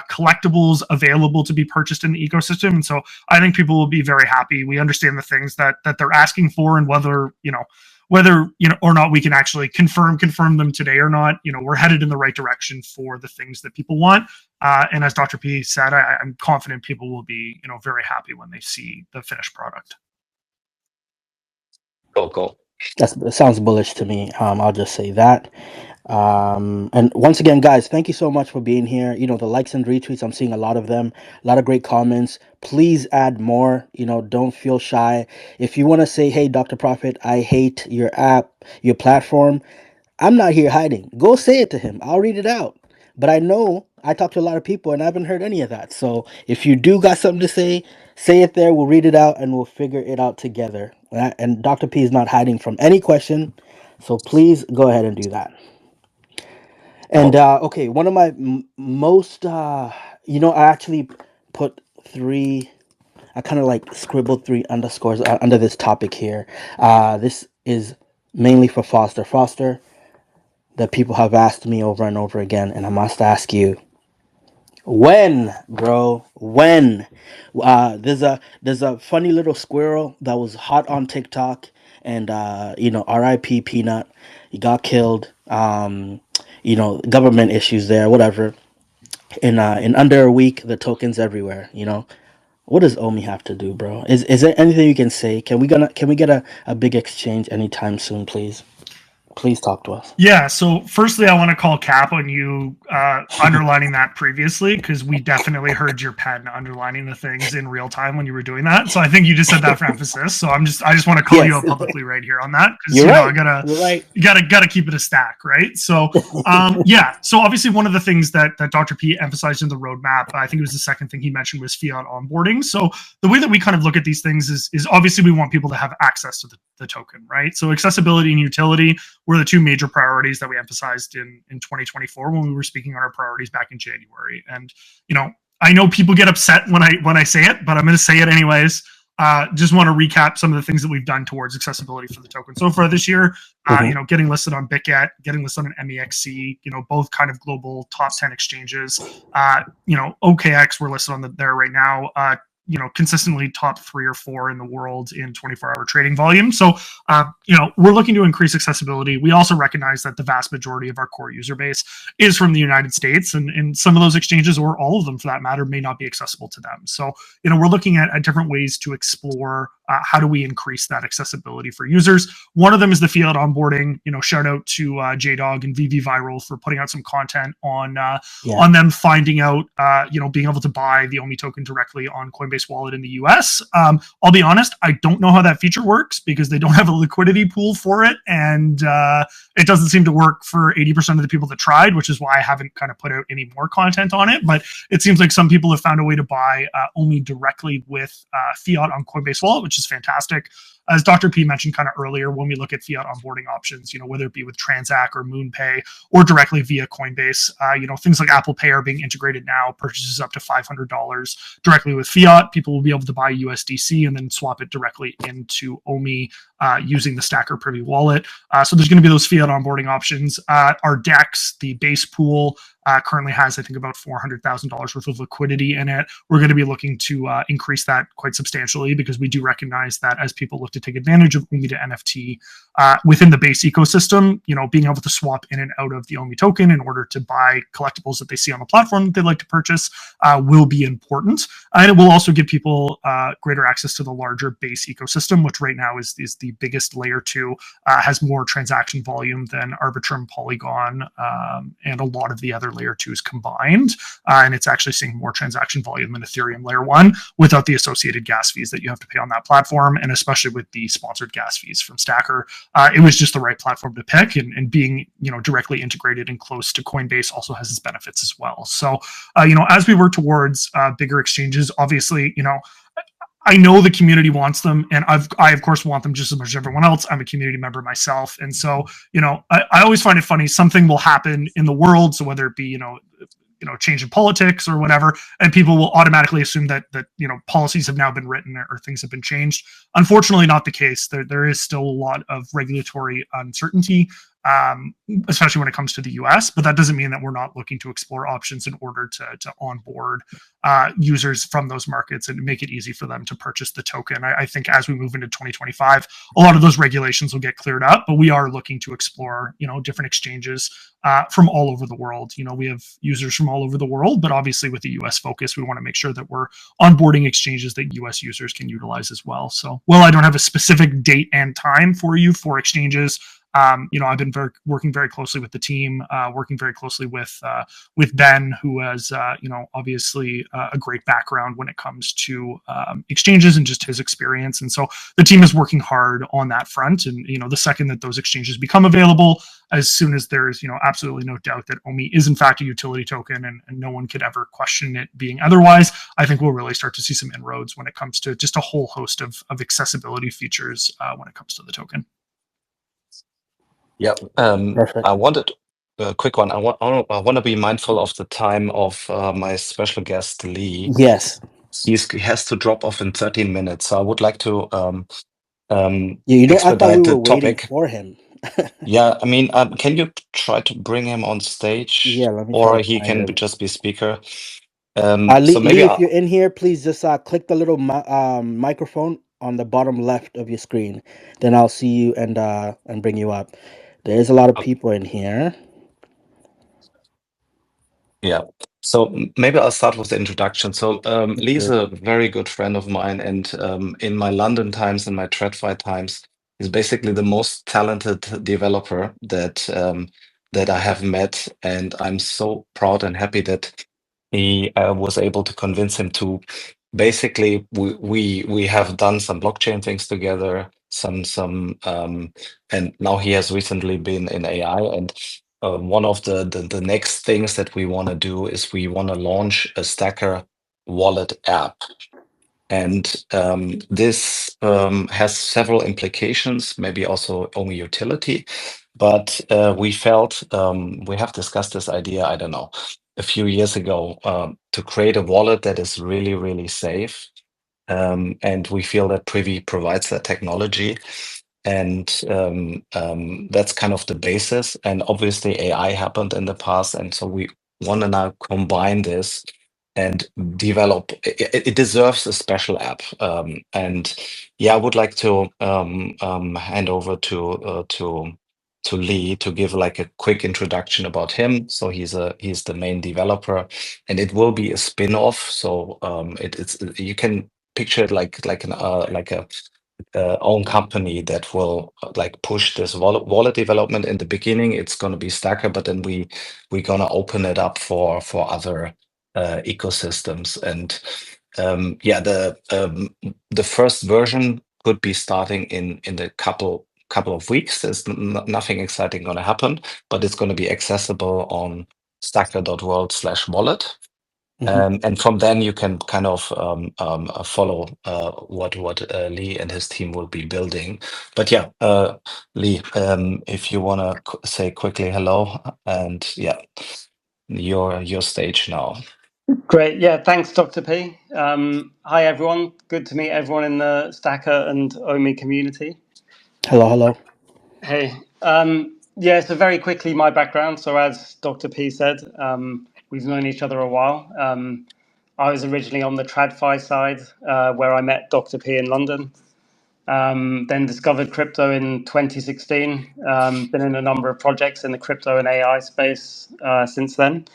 collectibles available to be purchased in the ecosystem. And so I think people will be very happy. We understand the things that they're asking for, and whether or not we can actually confirm them today or not, we're headed in the right direction for the things that people want. And as Dr. P said, I'm confident people will be, very happy when they see the finished product. Cool. That sounds bullish to me. I'll just say that. And once again, guys, thank you so much for being here. The likes and retweets, I'm seeing a lot of them, a lot of great comments. Please add more. Don't feel shy. If you want to say, hey, Dr. Prophet, I hate your app, your platform, I'm not here hiding. Go say it to him. I'll read it out. But I know I talk to a lot of people and I haven't heard any of that. So if you do got something to say it there. We'll read it out and we'll figure it out together. And Dr. P is not hiding from any question. So please go ahead and do that. And okay, one of my most, I actually put three, I kind of like scribbled 3 underscores under this topic here. This is mainly for Foster. Foster, that people have asked me over and over again, and I must ask you, when, bro? When? There's a funny little squirrel that was hot on TikTok, and R.I.P. Peanut. He got killed. Government issues there, whatever. In under a week, the tokens everywhere. What does OMI have to do, bro? Is there anything you can say? Can we get a big exchange anytime soon, please? Please talk to us. Yeah, so firstly, I want to call cap on you underlining that previously, because we definitely heard your pen underlining the things in real time when you were doing that. So I think you just said that for emphasis. So I just want to call you out publicly right here on that, because I gotta keep it a stack, right? So yeah. So obviously, one of the things that Dr. P emphasized in the roadmap, I think it was the second thing he mentioned, was fiat onboarding. So the way that we kind of look at these things is obviously we want people to have access to the token, right? So accessibility and utility were the 2 major priorities that we emphasized in 2024 when we were speaking on our priorities back in January. And I know people get upset when I say it, but I'm going to say it anyways. Just want to recap some of the things that we've done towards accessibility for the token so far this year. Getting listed on BitGet, getting listed on MEXC, both kind of global top 10 exchanges. OKX, we're listed on there right now. Consistently top 3 or 4 in the world in 24-hour trading volume. So, we're looking to increase accessibility. We also recognize that the vast majority of our core user base is from the United States, and some of those exchanges, or all of them for that matter, may not be accessible to them. So, we're looking at different ways to explore how do we increase that accessibility for users. One of them is the fiat onboarding. Shout out to JDog and VeVe Viral for putting out some content on them finding out, being able to buy the OMI token directly on Coinbase Wallet in the US. I'll be honest, I don't know how that feature works, because they don't have a liquidity pool for it, and it doesn't seem to work for 80% of the people that tried, which is why I haven't kind of put out any more content on it. But it seems like some people have found a way to buy OMI directly with fiat on Coinbase Wallet, which is fantastic. As Dr. P mentioned kind of earlier, when we look at fiat onboarding options, whether it be with Transact or MoonPay or directly via Coinbase, things like Apple Pay are being integrated now, purchases up to $500 directly with fiat. People will be able to buy USDC and then swap it directly into OMI using the StackR Privy wallet. So there's going to be those fiat onboarding options. Our DEX, the base pool, currently has, I think, about $400,000 worth of liquidity in it. We're going to be looking to increase that quite substantially, because we do recognize that as people look to take advantage of OMI to NFT within the base ecosystem, being able to swap in and out of the OMI token in order to buy collectibles that they see on the platform that they'd like to purchase will be important. And it will also give people greater access to the larger base ecosystem, which right now is the biggest layer 2, has more transaction volume than Arbitrum, Polygon, and a lot of the other layer 2s combined. And it's actually seeing more transaction volume than Ethereum layer 1 without the associated gas fees that you have to pay on that platform. And especially with the sponsored gas fees from StackR, it was just the right platform to pick, and being, directly integrated and close to Coinbase also has its benefits as well. So, as we work towards bigger exchanges, obviously, I know the community wants them, and I of course want them just as much as everyone else. I'm a community member myself, and so I always find it funny. Something will happen in the world, so whether it be change in politics or whatever, and people will automatically assume that policies have now been written or things have been changed. Unfortunately, not the case. There is still a lot of regulatory uncertainty, especially when it comes to the US, but that doesn't mean that we're not looking to explore options in order to onboard users from those markets and make it easy for them to purchase the token. I think as we move into 2025, a lot of those regulations will get cleared up, but we are looking to explore, different exchanges from all over the world. We have users from all over the world, but obviously with the US focus, we want to make sure that we're onboarding exchanges that US users can utilize as well. So, I don't have a specific date and time for you for exchanges. I've been working very closely with the team, working very closely with Ben, who has obviously a great background when it comes to exchanges and just his experience. And so the team is working hard on that front. And the second that those exchanges become available, as soon as there's absolutely no doubt that OMI is in fact a utility token, and no one could ever question it being otherwise, I think we'll really start to see some inroads when it comes to just a whole host of accessibility features when it comes to the token. Yeah, Perfect. I wanted a quick one. I want to be mindful of the time of my special guest, Lee. Yes. He has to drop off in 13 minutes. So I would like to I thought we were waiting for him. Yeah, I mean, can you try to bring him on stage? Yeah, let me or try to he find can him. just be speaker. Lee, So maybe if you're in here, please just click the little microphone on the bottom left of your screen. Then I'll see you and bring you up. There's a lot of people in here. Yeah. So maybe I'll start with the introduction. So Lee's a very good friend of mine, and in my London times and my TradFi times, he's basically the most talented developer that I have met, and I'm so proud and happy that he was able to convince him to. Basically, we have done some blockchain things together, and now he has recently been in AI. And one of the next things that we want to do is we want to launch a StackR wallet app. And this has several implications, maybe also OMI utility. But we felt, we have discussed this idea, I don't know, a few years ago, to create a wallet that is really, really safe. And we feel that Privy provides that technology. And that's kind of the basis. And obviously AI happened in the past. And so we want to now combine this and develop. It deserves a special app. And yeah, I would like to hand over to Lee to give like a quick introduction about him. So he's the main developer, and it will be a spin-off. So it's you can picture it like a own company that will like push this wallet development. In the beginning, it's going to be StackR, but then we're going to open it up for other ecosystems. And yeah, the first version could be starting in the couple of weeks. There's nothing exciting going to happen, but it's going to be accessible on stackr.world/wallet. And from then you can kind of follow what Lee and his team will be building. But yeah, Lee, if you want to say quickly hello, and yeah, your stage now. Great. Yeah, thanks, Dr. P. Hi, everyone. Good to meet everyone in the StackR and OMI community. Hello. Hey. Yeah, so very quickly, my background. So as Dr. P said, we've known each other a while. I was originally on the TradFi side, where I met Dr. P in London. Then discovered crypto in 2016. Been in a number of projects in the crypto and AI space since then.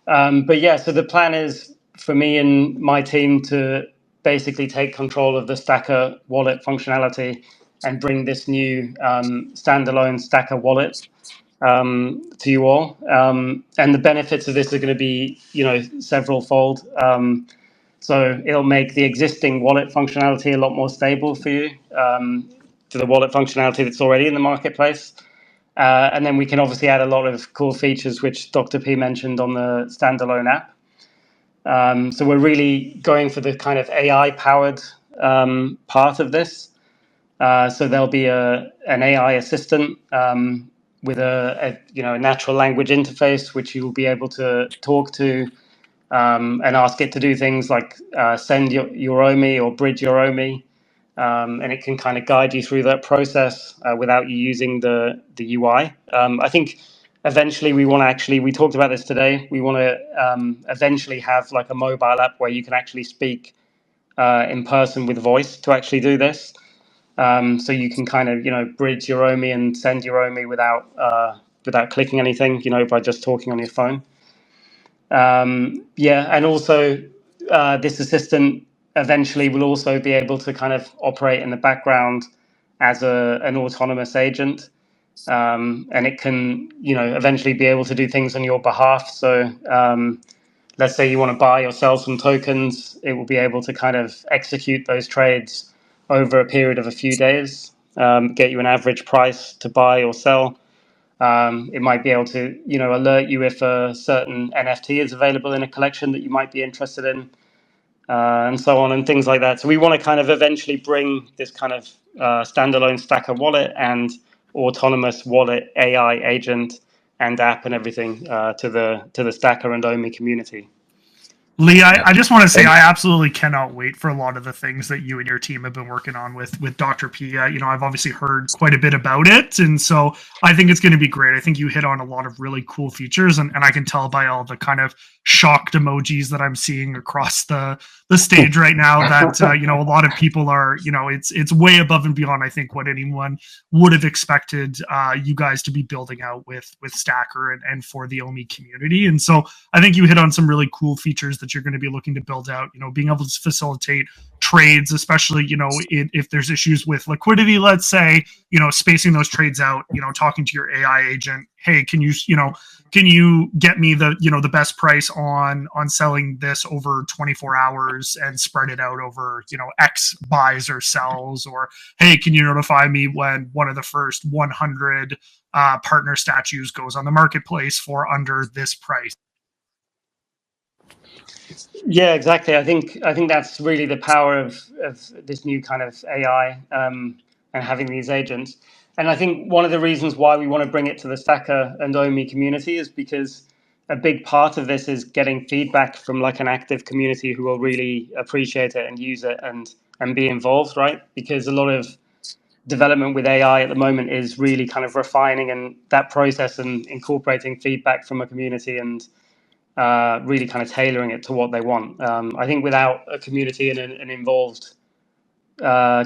But yeah, so the plan is for me and my team to basically take control of the StackR wallet functionality and bring this new standalone StackR wallet to you all. And the benefits of this are going to be, several fold. So it'll make the existing wallet functionality a lot more stable for you, to the wallet functionality that's already in the marketplace. And then we can obviously add a lot of cool features, which Dr. P mentioned on the standalone app. So we're really going for the kind of AI-powered part of this. So there'll be an AI assistant with a natural language interface, which you will be able to talk to and ask it to do things like send your OMI or bridge your OMI. And it can kind of guide you through that process without you using the UI. I think eventually we talked about this today, we want to eventually have like a mobile app where you can actually speak in person with voice to actually do this. So you can kind of, bridge your OMI and send your OMI without clicking anything, by just talking on your phone. And also this assistant eventually will also be able to kind of operate in the background as an autonomous agent. And it can, eventually be able to do things on your behalf. So let's say you want to buy or sell some tokens, it will be able to kind of execute those trades over a period of a few days, get you an average price to buy or sell. It might be able to, alert you if a certain NFT is available in a collection that you might be interested in, and so on and things like that. So we want to kind of eventually bring this kind of standalone StackR wallet and autonomous wallet AI agent and app and everything to the StackR and OMI community. Lee, I just want to say I absolutely cannot wait for a lot of the things that you and your team have been working on with Dr. P. I've obviously heard quite a bit about it, and so I think it's going to be great. I think you hit on a lot of really cool features, and I can tell by all the kind of shocked emojis that I'm seeing across the stage right now that a lot of people are, it's way above and beyond I think what anyone would have expected you guys to be building out with StackR and for the OMI community. And so I think you hit on some really cool features that you're going to be looking to build out, being able to facilitate trades, especially, if there's issues with liquidity, let's say, spacing those trades out, talking to your AI agent, hey, can you get me the best price on selling this over 24 hours and spread it out over, X buys or sells, or, hey, can you notify me when one of the first 100 partner statues goes on the marketplace for under this price? Yeah, exactly. I think that's really the power of this new kind of AI and having these agents. And I think one of the reasons why we want to bring it to the StackR and OMI community is because a big part of this is getting feedback from like an active community who will really appreciate it and use it and be involved, right? Because a lot of development with AI at the moment is really kind of refining and that process and incorporating feedback from a community and really kind of tailoring it to what they want. I think without a community and an involved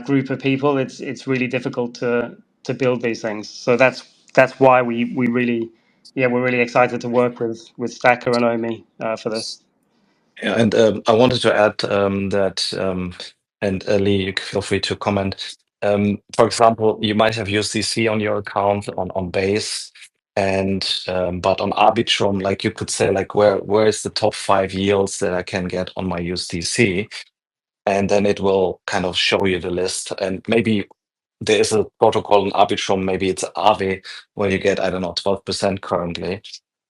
group of people, it's really difficult to build these things. So that's why we really, we're really excited to work with StackR and OMI for this. Yeah, and I wanted to add that, and Lee, you feel free to comment. For example, you might have USDC on your account on Base, and but on Arbitrum, like you could say, like where is the top 5 yields that I can get on my USDC, and then it will kind of show you the list. And maybe there is a protocol in Arbitrum, maybe it's Aave, where you get, I don't know, 12% currently.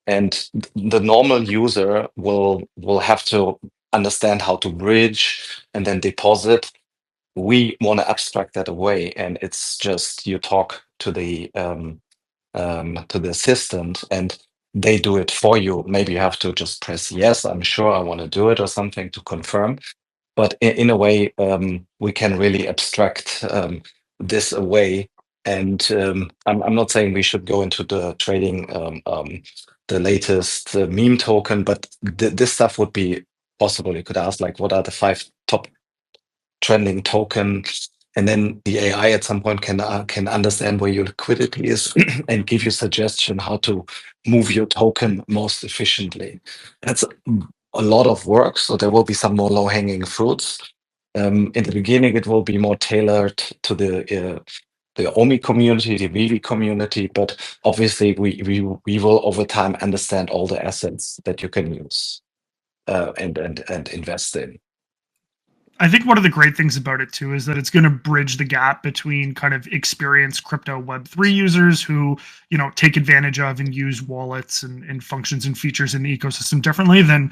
And the normal user will have to understand how to bridge and then deposit. We want to abstract that away, and it's just you talk to the assistant, and they do it for you. Maybe you have to just press yes, I'm sure I want to do it, or something to confirm. But in a way, we can really abstract this away. And I'm not saying we should go into the trading the latest meme token, but this stuff would be possible. You could ask, like, what are the 5 top trending tokens? And then the AI at some point can understand where your liquidity is and give you suggestion how to move your token most efficiently. That's a lot of work, so there will be some more low-hanging fruits. In the beginning, it will be more tailored to OMI community, the VeVe community, but obviously we will over time understand all the assets that you can use and invest in. I think one of the great things about it too is that it's going to bridge the gap between kind of experienced crypto Web3 users who, take advantage of and use wallets and functions and features in the ecosystem differently than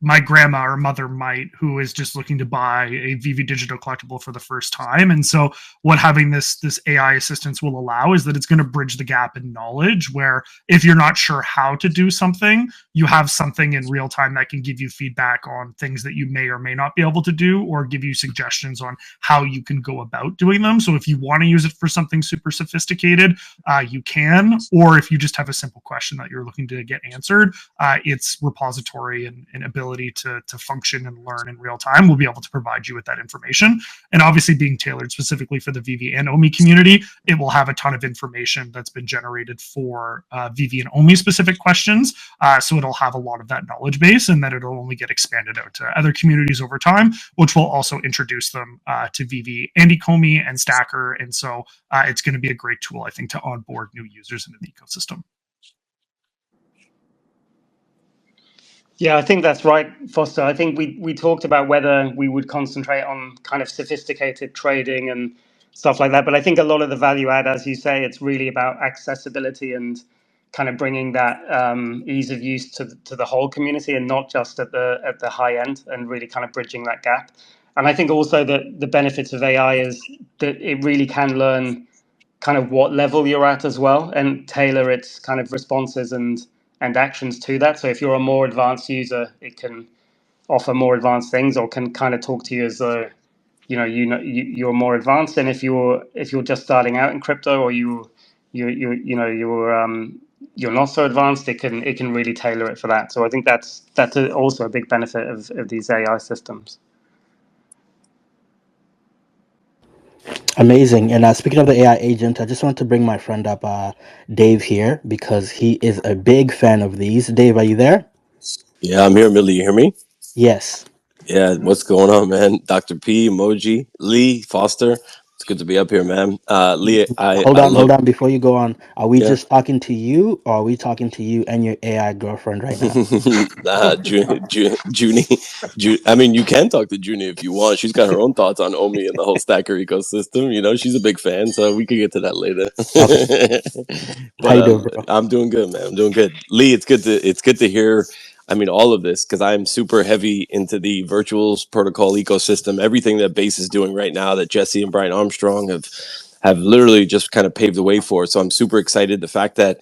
my grandma or mother might, who is just looking to buy a VeVe digital collectible for the first time. And so what having this AI assistance will allow is that it's going to bridge the gap in knowledge, where if you're not sure how to do something, you have something in real time that can give you feedback on things that you may or may not be able to do, or give you suggestions on how you can go about doing them. So if you want to use it for something super sophisticated, you can, or if you just have a simple question that you're looking to get answered, its repository and ability to function and learn in real time will be able to provide you with that information. And obviously being tailored specifically for the VeVe and OMI community, it will have a ton of information that's been generated for VeVe and OMI specific questions. So it'll have a lot of that knowledge base, and then it'll only get expanded out to other communities over time, which will also introduce them to VeVe and Ecomi and StackR. And so it's going to be a great tool, I think, to onboard new users into the ecosystem. Yeah, I think that's right, Foster. I think we talked about whether we would concentrate on kind of sophisticated trading and stuff like that. But I think a lot of the value add, as you say, it's really about accessibility and kind of bringing that ease of use to the whole community, and not just at the high end, and really kind of bridging that gap. And I think also that the benefits of AI is that it really can learn kind of what level you're at as well, and tailor its kind of responses and actions to that. So if you're a more advanced user, it can offer more advanced things, or can kind of talk to you as though you're more advanced. And if you're just starting out in crypto, or you're not so advanced, it can really tailor it for that. So I think that's also a big benefit of these AI systems. Amazing. And speaking of the AI agent, I just want to bring my friend up, Dave, here, because he is a big fan of these. Dave, are you there? Yeah, I'm here, Millie. You hear me? Yes. Yeah, what's going on, man? Dr. P, EmOjii, Lee, Foster. It's good to be up here, man. Lee, Hold on. Before you go on, are we Yeah. just talking to you, or are we talking to you and your AI girlfriend right now? Junie. I mean, you can talk to Junie if you want. She's got her own thoughts on OMI and the whole StackR ecosystem. She's a big fan, so we could get to that later. Okay. But How you doing, bro? I'm doing good, man. I'm doing good. Lee, it's good to hear. I mean, all of this, because I'm super heavy into the virtuals protocol ecosystem. Everything that Base is doing right now, that Jesse and Brian Armstrong have literally just kind of paved the way for. So I'm super excited. The fact that,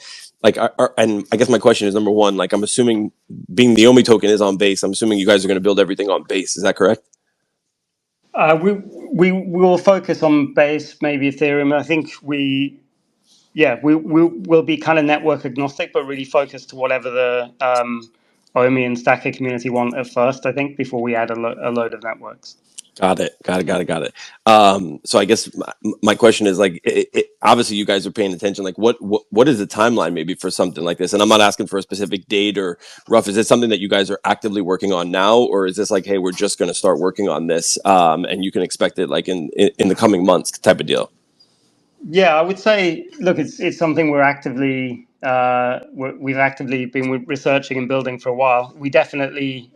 and I guess my question is, number one, I'm assuming, being the OMI token is on Base, I'm assuming you guys are going to build everything on Base. Is that correct? We will focus on Base, maybe Ethereum. I think we'll be kind of network agnostic, but really focused to whatever the OMI and StackR community want at first, I think, before we add a load of networks. Got it. So I guess my question is, obviously you guys are paying attention. What is the timeline maybe for something like this? And I'm not asking for a specific date or rough. Is it something that you guys are actively working on now, or is this hey, we're just going to start working on this, and you can expect it in the coming months type of deal? Yeah, I would say, look, it's something we've actively been researching and building for a while. We definitely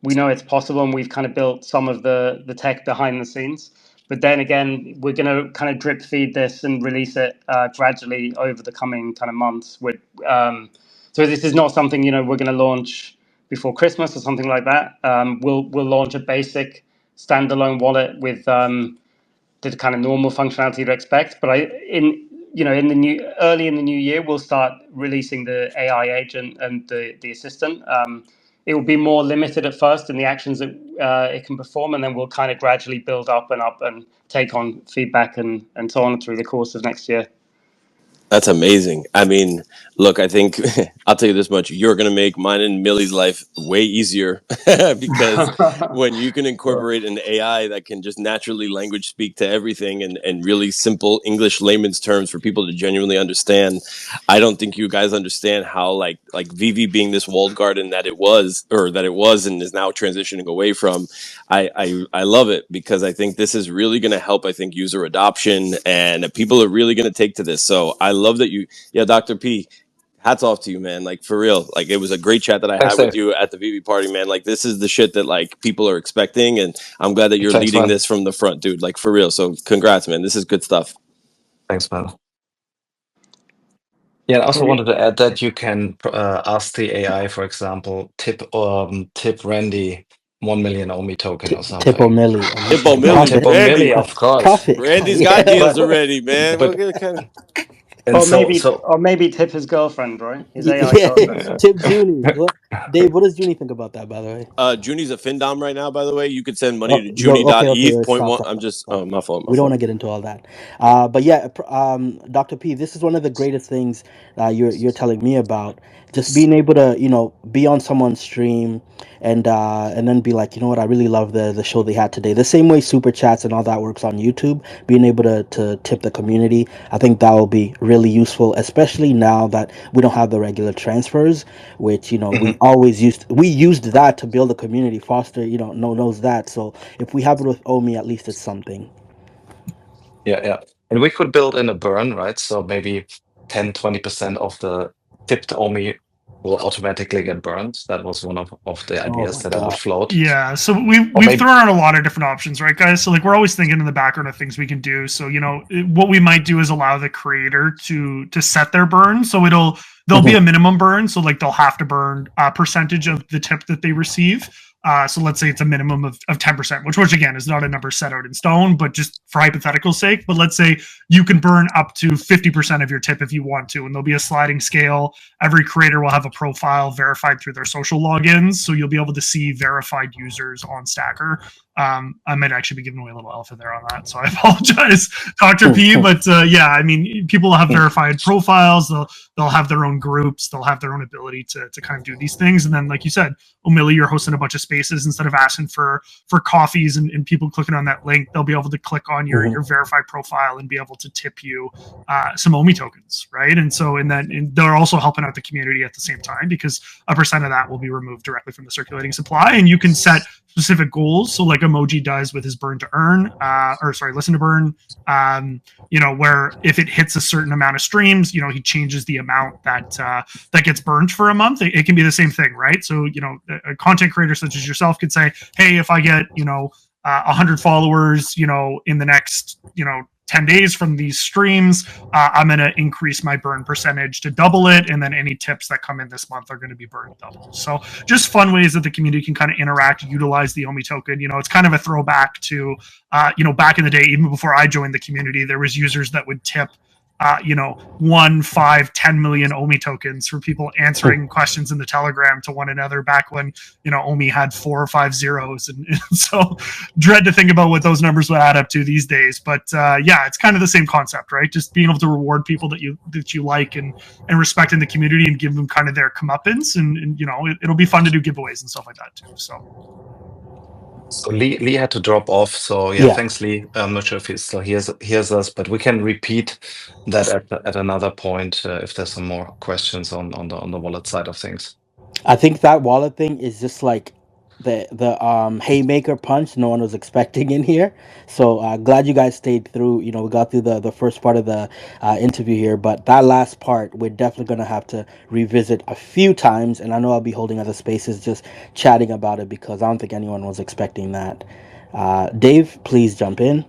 we know it's possible, and we've kind of built some of the tech behind the scenes. But then again, we're going to kind of drip feed this and release it gradually over the coming kind of months. So this is not something we're going to launch before Christmas or something like that. We'll launch a basic standalone wallet with the kind of normal functionality you'd expect. But early in the new year, we'll start releasing the AI agent and the assistant. It will be more limited at first in the actions that it can perform, and then we'll kind of gradually build up and take on feedback and so on through the course of next year. That's amazing. I mean, look, I think I'll tell you this much: you're going to make mine and Millie's life way easier because when you can Yeah. incorporate an AI that can just naturally language speak to everything and really simple English layman's terms for people to genuinely understand, I don't think you guys understand how like VeVe being this walled garden that it was, or that it was and is now transitioning away from. I love it because I think this is really going to help. I think user adoption, and people are really going to take to this. So I love that you, yeah, Dr. P. Hats off to you, man. Like for real. Like it was a great chat that I Thanks, had with Dave. you at the VV party, man. Like this is the shit that like people are expecting, and I'm glad that you're Thanks, leading man. this from the front, dude. Like for real. So congrats, man. This is good stuff. Thanks, man. Yeah, I also Well, wanted to add that you can ask the AI, for example, tip Randy 1 million OMI token or Tipo something. Millie. Oh my Hippo God. No, Millie, tip Profit. on Millie, Randy. of course. Profit. Randy's got Yeah. deals But already, man. We'll but get kind of. and or maybe tip his girlfriend, right? His AI Yeah. girlfriend. Tip Junie. What, Dave, what does Junie think about that, by the way? Junie's a FinDom right now, by the way. You could send money Oh, to yo, okay, Junie.eth wait, point stop, one. stop, I'm stop, just, stop. oh, my fault, my We don't want fault. to get into all that. But yeah, Dr. P, this is one of the greatest things you're telling me about. Just being able to, be on someone's stream and then be like, you know what, I really love the show they had today. The same way super chats and all that works on YouTube, being able to tip the community, I think that will be really useful, especially now that we don't have the regular transfers, which we Mhm. always used that to build a community. Foster, knows that. So if we have it with Omi, at least it's something. Yeah. And we could build in a burn, right? So maybe 10-20% of the tipped OMI will automatically get burned. That was one of the Oh ideas my that I would god. float. Yeah, so we've Or we've maybe, thrown out a lot of different options, right, guys? So like we're always thinking in the background of things we can do. So what we might do is allow the creator to set their burn. So there'll be Mhm. a minimum burn. So like they'll have to burn a percentage of the tip that they receive. So let's say it's a minimum of 10%, which again is not a number set out in stone, but just for hypothetical sake. But let's say you can burn up to 50% of your tip if you want to, and there'll be a sliding scale. Every creator will have a profile verified through their social logins, so you'll be able to see verified users on StackR. I might actually be giving away a little alpha there on that, so I apologize, Dr. P. But yeah, I mean, people will have verified profiles. They'll have their own groups. They'll have their own ability to kind of do these things. And then, like you said, OMILLI, you're hosting a bunch of spaces. Instead of asking for coffees and people clicking on that link, they'll be able to click on your verified profile and be able to tip you some OMI tokens, right? And so they're also helping out the community at the same time, because a percent of that will be removed directly from the circulating supply, and you can set specific goals. So like EmOjii does with his burn to earn, listen to burn. Where if it hits a certain amount of streams, he changes the amount that gets burned for a month. It can be the same thing, right? So a content creator such as yourself could say, hey, if I get 100 followers, in the next 10 days from these streams, I'm going to increase my burn percentage to double it. And then any tips that come in this month are going to be burned double. So just fun ways that the community can kind of interact, utilize the OMI token. It's kind of a throwback to, back in the day, even before I joined the community, there was users that would tip 1, 5, 10 million OMI tokens for people answering questions in the Telegram to one another back when, OMI had 4 or 5 zeros. And so dread to think about what those numbers would add up to these days. But yeah, it's kind of the same concept, right? Just being able to reward people that you like and respect in the community and give them kind of their comeuppance. And it'll be fun to do giveaways and stuff like that too. so Lee had to drop off. So yeah, Yeah. thanks, Lee. I'm not sure if he still hears us, but we can repeat that at another point if there's some more questions on the wallet side of things. I think that wallet thing is just like the haymaker punch no one was expecting in here. So glad you guys stayed through. We got through the first part of the interview here, but that last part we're definitely gonna have to revisit a few times. And I know I'll be holding other spaces just chatting about it because I don't think anyone was expecting that. Dave, please jump in.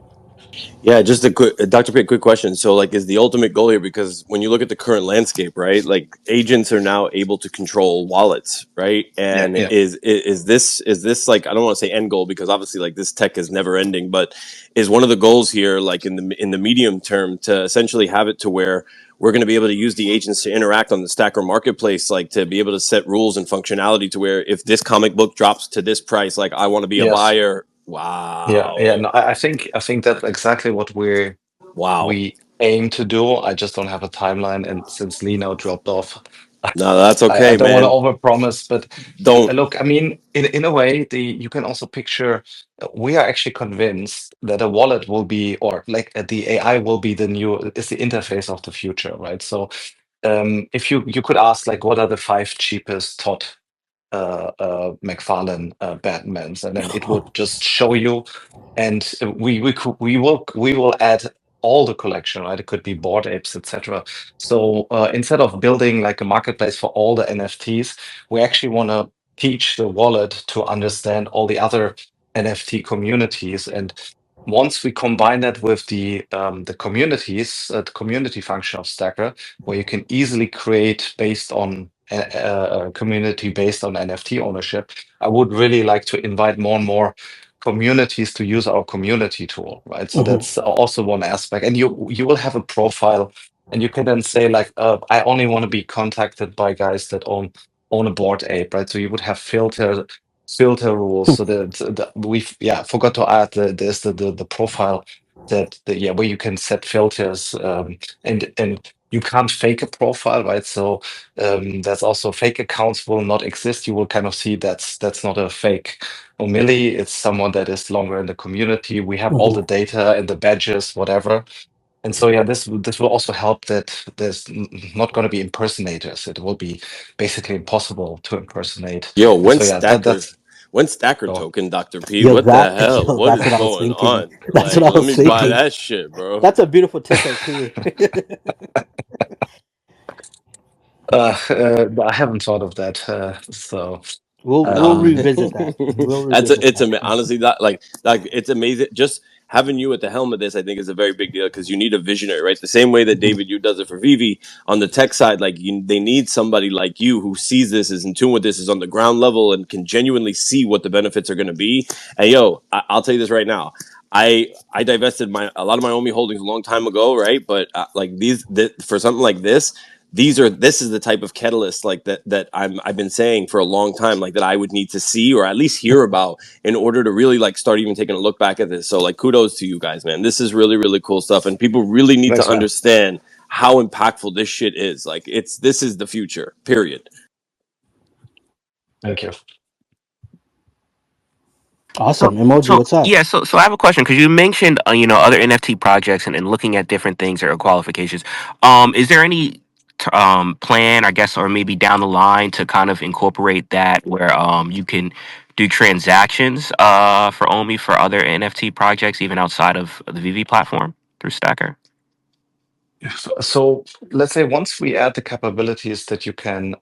Yeah, just a quick, Dr. Pitt, quick question. So, like, is the ultimate goal here, because when you look at the current landscape, right, like agents are now able to control wallets, right? Yeah, And yeah. is this like, I don't want to say end goal because obviously like this tech is never ending, but is one of the goals here, like in the medium term, to essentially have it to where we're going to be able to use the agents to interact on the StackR marketplace, like to be able to set rules and functionality to where if this comic book drops to this price, like I want to be a Yes. buyer. Yeah. Wow. No, I think that's exactly what Wow. we aim to do. I just don't have a timeline, and since Lee now dropped off, No, that's I okay, don't want to man. overpromise. But Don't. look, I mean, in a way, you can also picture. We are actually convinced that a wallet will be, or like the AI will be is the interface of the future, right? So, if you could ask, like, what are the five cheapest Todd McFarlane Batmans, and then it would just show you. And we will add all the collection, right? It could be board apes, etc. So instead of building like a marketplace for all the NFTs, we actually want to teach the wallet to understand all the other NFT communities. And once we combine that with the communities, the community function of StackR, where you can easily create based on a community based on NFT ownership, I would really like to invite more and more communities to use our community tool, right? So that's also one aspect. And you will have a profile, and you can then say like, I only want to be contacted by guys that own a board ape, right? So you would have filter rules. So that we've forgot to add there's the profile that where you can set filters, and you can't fake a profile, right? So that's also fake accounts will not exist. You will kind of see that's not a fake OMILLI. It's someone that is longer in the community. We have all the data and the badges, whatever. And so this will also help that there's not going to be impersonators. It will be basically impossible to impersonate. Yo, And so that's when's StackR so. token, Dr. P? Yo, What the hell? What that's is what I was going thinking. on? That's Like, what I let was me buy thinking. that shit, bro. That's a beautiful ticker too. I haven't thought of that. So We'll revisit that. We'll revisit it's that. honestly that like it's amazing. Just having you at the helm of this, I think, is a very big deal because you need a visionary, right? The same way that David you does it for VeVe on the tech side, like they need somebody like you who sees this, is in tune with this, is on the ground level, and can genuinely see what the benefits are going to be. And yo, I'll tell you this right now. I divested a lot of my OMI holdings a long time ago, right? But like for something like this, this is the type of catalyst like that I've been saying for a long time, like that I would need to see or at least hear about in order to really like start even taking a look back at this. So like kudos to you guys, man. This is really, really cool stuff. And people really need to thanks, man. understand how impactful this shit is. Like this is the future, period. Thank you. Awesome. EmOjii, what's up? Yeah, so I have a question because you mentioned other NFT projects and looking at different things or qualifications. Is there any plan, I guess, or maybe down the line to kind of incorporate that where you can do transactions for OMI for other NFT projects even outside of the VeVe platform through StackR? So let's say once we add the capabilities that you can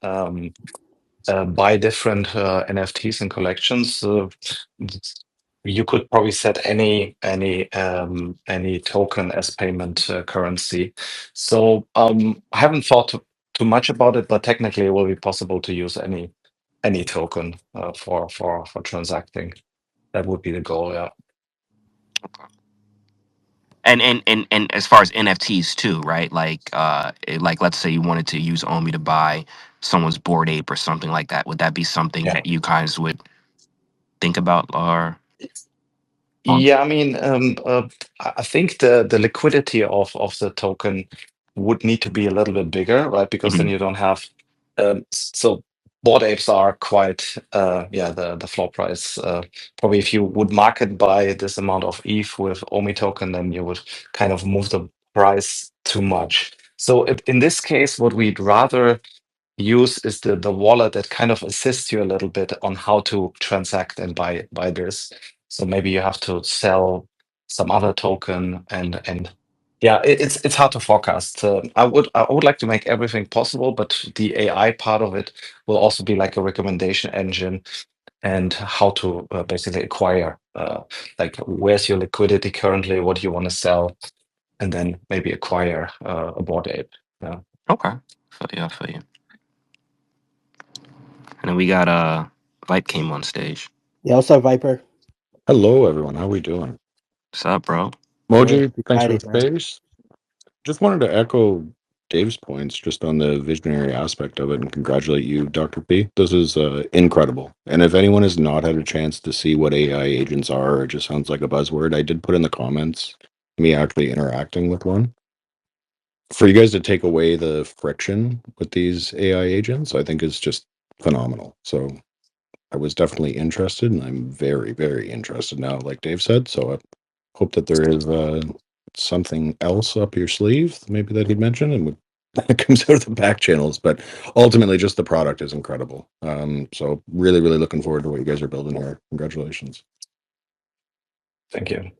buy different NFTs and collections, you could probably set any token as payment currency. So I haven't thought too much about it, but technically it will be possible to use any token for transacting. That would be the goal. Yeah. And as far as NFTs too, right? Like let's say you wanted to use OMI to buy someone's board ape or something like that. Would that be something Yeah. that you guys would think about or Yeah, I mean, I think the liquidity of the token would need to be a little bit bigger, right? Because then Mhm. you don't have so board apes are quite the floor price. Probably if you would market by this amount of ETH with OMI token, then you would kind of move the price too much. So in this case, what we'd rather use is the wallet that kind of assists you a little bit on how to transact and buy this. So maybe you have to sell some other token and yeah, it's hard to forecast. I would like to make everything possible, but the AI part of it will also be like a recommendation engine and how to basically acquire like where's your liquidity currently, what do you want to sell, and then maybe acquire a board ape. Yeah. Okay. I feel you. And then we got Vipe came on stage. Yeah, what's up, Viper? Hello, everyone. How we doing? What's up, bro? Good. Moji, Happy thanks for Friday, the man. space. Just wanted to echo Dave's points just on the visionary aspect of it and congratulate you, Dr. P. This is incredible. And if anyone has not had a chance to see what AI agents are, it just sounds like a buzzword. I did put in the comments me actually interacting with one. for you guys to take away the friction with these AI agents, I think is just phenomenal. So I was definitely interested, and I'm very, very interested now, like Dave said. So I hope that there is something else up your sleeve, maybe that he'd mentioned, and it comes out of the back channels. But ultimately, just the product is incredible. So really, really looking forward to what you guys are building here. Congratulations. Thank you.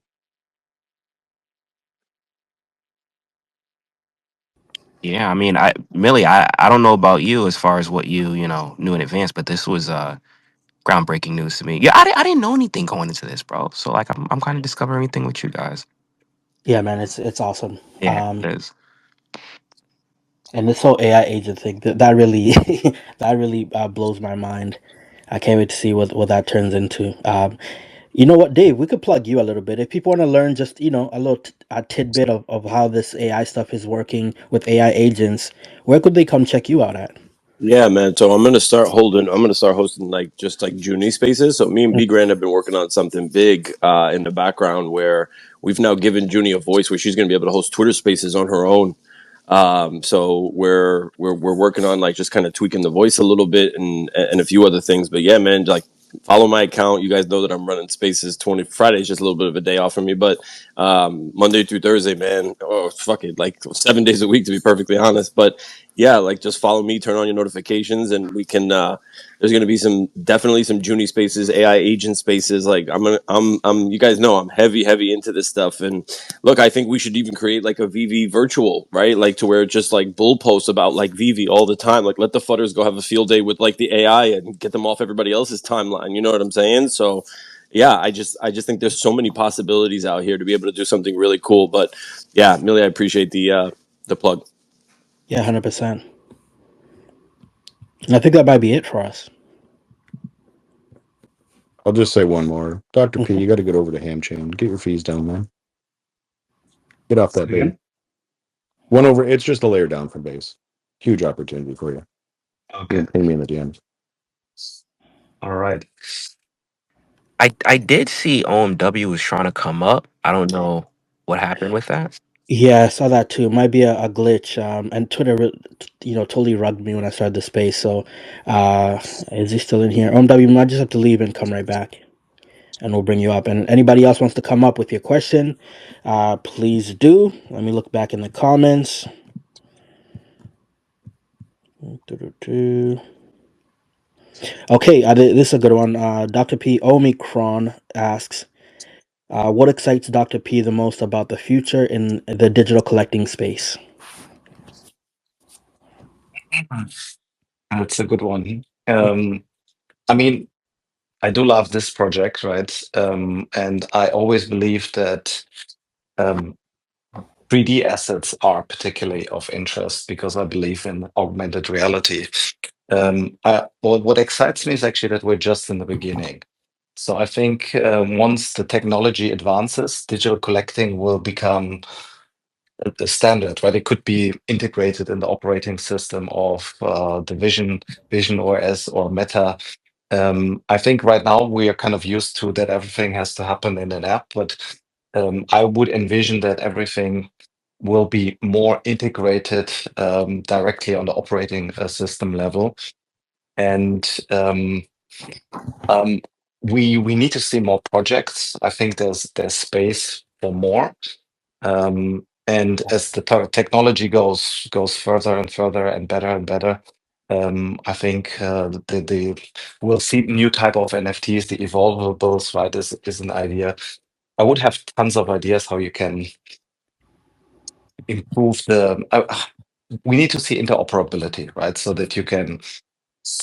Yeah, I mean, Millie, I don't know about you as far as what you know knew in advance, but this was groundbreaking news to me. Yeah, I didn't know anything going into this, bro. So like, I'm kind of discovering everything with you guys. Yeah, man, it's awesome. Yeah, it is. And this whole AI agent thing, that really that really blows my mind. I can't wait to see what that turns into. You know what, Dave? We could plug you a little bit if people want to learn just a little a tidbit of how this AI stuff is working with AI agents. Where could they come check you out at? Yeah, man. So I'm gonna start hosting like just like Junie spaces. So me and B Grand have been working on something big in the background where we've now given Junie a voice where she's gonna be able to host Twitter spaces on her own. So we're working on like just kind of tweaking the voice a little bit and a few other things. But yeah, man, like follow my account. You guys know that I'm running spaces 20 Friday is just a little bit of a day off for me, but Monday through Thursday, man, oh fuck it, like 7 days a week to be perfectly honest. But yeah, like just follow me, turn on your notifications, and we can there's gonna be definitely some Junie spaces, AI agent spaces. Like I'm you guys know I'm heavy into this stuff. And look, I think we should even create like a VeVe virtual, right? Like to where it's just like bull posts about like VeVe all the time. Like let the futters go have a field day with like the AI and get them off everybody else's timeline. You know what I'm saying? So yeah, I just think there's so many possibilities out here to be able to do something really cool. But yeah, Millie, I appreciate the plug. Yeah, 100%. And I think that might be it for us. I'll just say one more. Dr. P, Mhm. you got to get over to Ham Chain. Get your fees down, man. Get off that base. Again? One over. It's just a layer down from base. Huge opportunity for you. You Okay. can pay me in the DMs. All right. I did see OMW was trying to come up. I don't know what happened with that. Yeah, I saw that too. It might be a glitch. And Twitter, totally rugged me when I started the space. So, is he still in here? OMW, might just have to leave and come right back, and we'll bring you up. And anybody else wants to come up with your question, please do. Let me look back in the comments. Okay, this is a good one. Dr. P. Omicron asks, what excites Dr. P the most about the future in the digital collecting space? That's a good one. I mean, I do love this project, right? And I always believe that 3D assets are particularly of interest because I believe in augmented reality. What excites me is actually that we're just in the beginning. So I think once the technology advances, digital collecting will become the standard, right? It could be integrated in the operating system of the Vision OS or Meta. I think right now we are kind of used to that everything has to happen in an app, but I would envision that everything will be more integrated directly on the operating system level. And we need to see more projects. I think there's space for more. And as the technology goes further and further and better, I think we'll see new type of NFTs. The evolvables, right, is an idea. I would have tons of ideas how you can improve the. We need to see interoperability, right, so that you can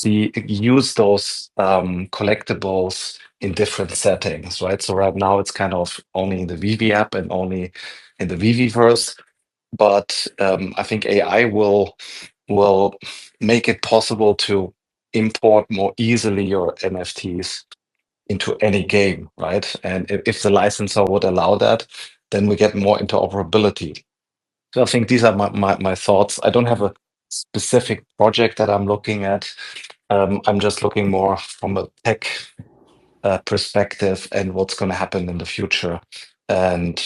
use those collectibles in different settings, right? So right now it's kind of only in the VeVe app and only in the VeVeverse, but I think AI will make it possible to import more easily your NFTs into any game, right? And if the licensor would allow that, then we get more interoperability. So I think these are my thoughts. I don't have a specific project that I'm looking at. I'm just looking more from a tech perspective and what's going to happen in the future. And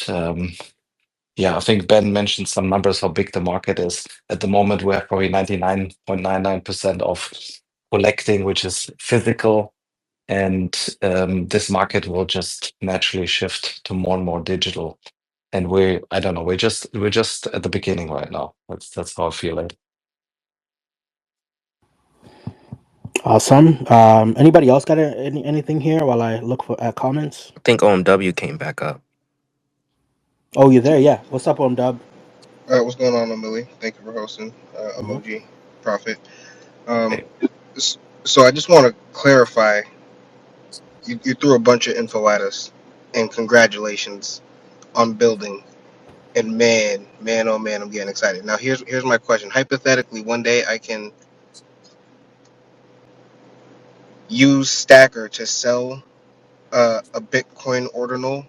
Yeah, I think Ben mentioned some numbers how big the market is. At the moment, we have probably 99.99% of collecting, which is physical, and this market will just naturally shift to more and more digital. And I don't know, we're just at the beginning right now. That's how I feel it. Awesome. Anybody else got anything here while I look for comments? I think OMW came back up. Oh, you're there? Yeah. What's up, Dub? What's going on, LeoMILLI? Thank you for hosting. EmOjii, Profit. Um, Hey, so I just want to clarify. You threw a bunch of info at us, and congratulations on building. And man, oh man, I'm getting excited. Now here's my question. Hypothetically, one day I can use StackR to sell a Bitcoin ordinal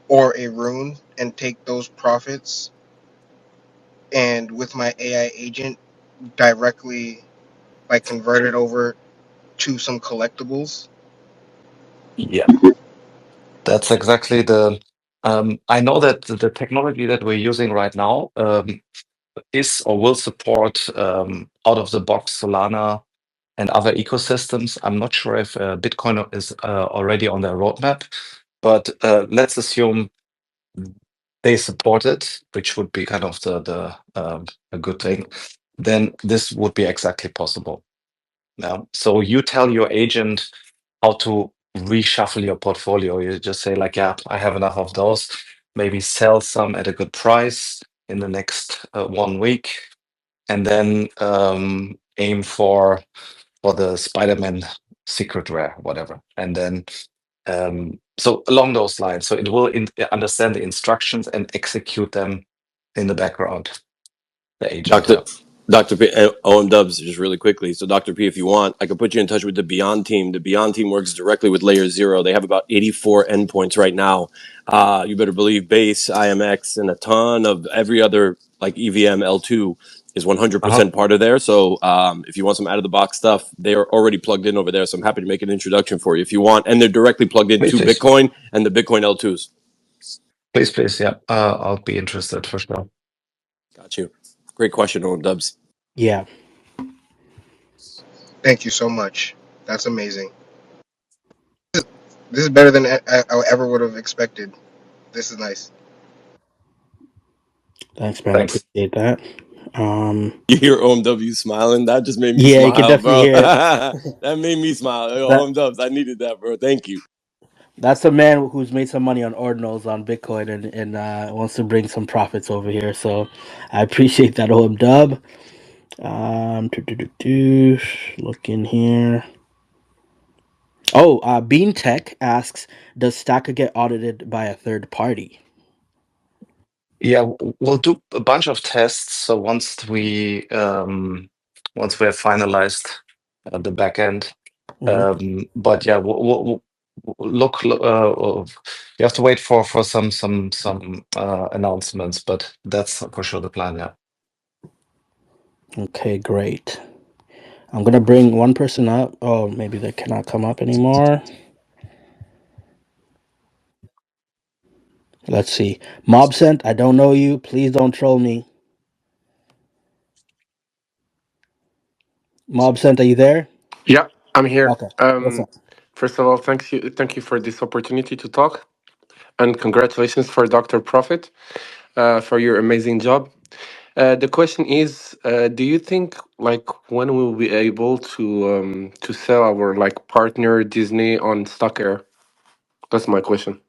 or a rune and take those profits, and with my AI agent directly like convert it over to some collectibles. yeah, that's exactly the. I know that the technology that we're using right now is or will support out of the box Solana and other ecosystems. I'm not sure if Bitcoin is already on their roadmap, but let's assume they support it, which would be kind of a good thing. Then this would be exactly possible. Yeah. So you tell your agent how to reshuffle your portfolio. You just say like, yeah, I have enough of those. Maybe sell some at a good price in the next 1 week, and then aim for the Spider-Man secret rare, whatever. And then so along those lines, so it will understand the instructions and execute them in the background. The agent, Doctor yeah. Dr. P, OM Dubs, just really quickly. So, Dr. P, if you want, I could put you in touch with the Beyond team. The Beyond team works directly with Layer Zero. They have about 84 endpoints right now. You better believe Base, IMX, and a ton of every other like EVM L2 is Uh-huh. 100% part of there. So, if you want some out of the box stuff, they are already plugged in over there. So, I'm happy to make an introduction for you if you want. And they're directly plugged Please, into please, Bitcoin and the Bitcoin L2s. please. Yeah, I'll be interested for sure. Got you. Great question, OM Dubs. Yeah. Thank you so much. That's amazing. This is better than I ever would have expected. This is nice. Thanks, man. I Thanks. appreciate that. You hear OMW smiling? That just made me Yeah, you can smile, definitely bro. hear it. That made me smile. That OMWs, I needed that, bro. Thank you. that's a man who's made some money on ordinals on Bitcoin and wants to bring some profits over here. So I appreciate that, Dub. Look in here. Oh, Bean Tech asks, does StackR get audited by a third party? Yeah, we'll do a bunch of tests. So once we have finalized the back end, but yeah, we'll look. You have to wait for some announcements, but that's for sure the plan. Yeah. Okay, great. I'm gonna bring one person up. Oh, maybe they cannot come up anymore. Let's see. Mobsent, I don't know you. Please don't troll me. Mobsent, are you there? Yeah, I'm here. Okay. What's up? First of all, thank you for this opportunity to talk, and congratulations for Dr. Profit for your amazing job. The question is, do you think like when we'll be able to sell our like partner Disney on StockAir? That's my question.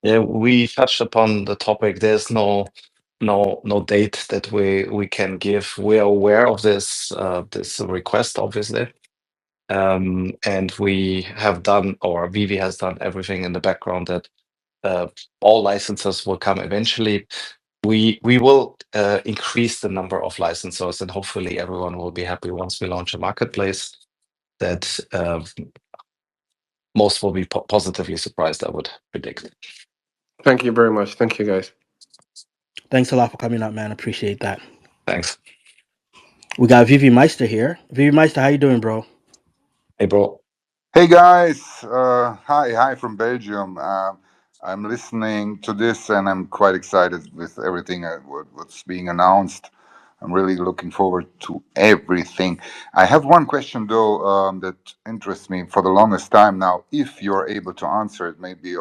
Yeah, we touched upon the topic. There's no date that we can give. We are aware of this request, obviously. And we have done, or VeVe has done everything in the background that all licenses will come eventually. We will increase the number of licensors, and hopefully everyone will be happy once we launch a marketplace that most will be positively surprised, I would predict. Thank you very much. Thank you, guys. Thanks a lot for coming up, man. Appreciate that. Thanks. We got VeVe Meister here. VeVe Meister, how you doing, bro? Hey, bro. Hey guys, hi from Belgium. I'm listening to this and I'm quite excited with everything what's being announced. I'm really looking forward to everything. I have one question though that interests me for the longest time now. If you're able to answer it, maybe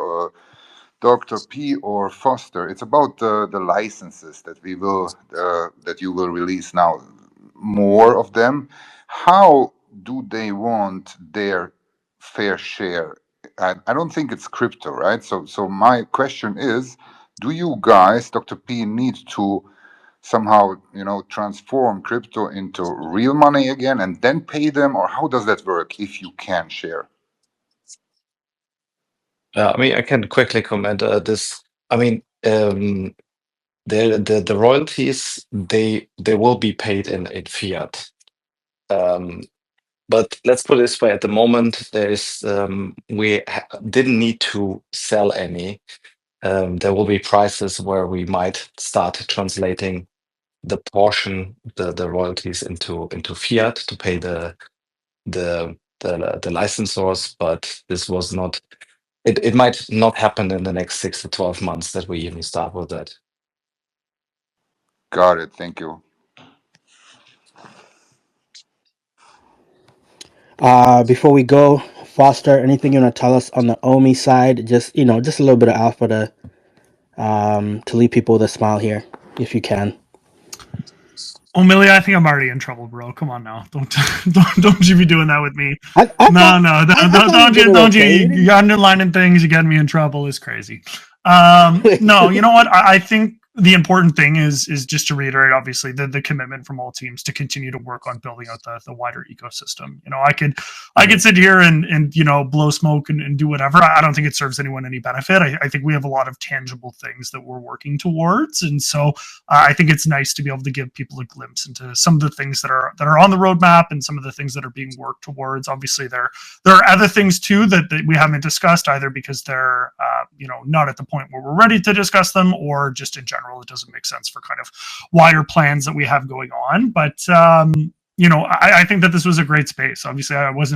Dr. P or Foster. It's about the licenses that you will release now. More of them. How do they want their fair share? I don't think it's crypto, right? So my question is, do you guys, Dr. P, need to somehow transform crypto into real money again and then pay them, or how does that work if you can share? I mean, I can quickly comment this. I mean, the royalties they will be paid in fiat. But let's put it this way: at the moment, didn't need to sell any. There will be prices where we might start translating the portion, the royalties into fiat to pay the licensors, but this was not. It might not happen in the next 6 to 12 months that we even start with that. Got it. Thank you. Before we go, Foster, anything you want to tell us on the OMI side? Just just a little bit of alpha to leave people with a smile here, if you can. OMILLI, I think I'm already in trouble, bro. Come on now, don't you be doing that with me. I thought Don't you? okay. You're underlining things. You get me in trouble. It's crazy. No, you know what? I think the important thing is just to reiterate, obviously, the commitment from all teams to continue to work on building out the wider ecosystem. I could sit here and blow smoke and do whatever. I don't think it serves anyone any benefit. I think we have a lot of tangible things that we're working towards, and so I think it's nice to be able to give people a glimpse into some of the things that are on the roadmap and some of the things that are being worked towards. Obviously, there are other things too that we haven't discussed, either because they're not at the point where we're ready to discuss them, or just in general it doesn't make sense for kind of wider plans that we have going on. But I think that this was a great space. Obviously, I was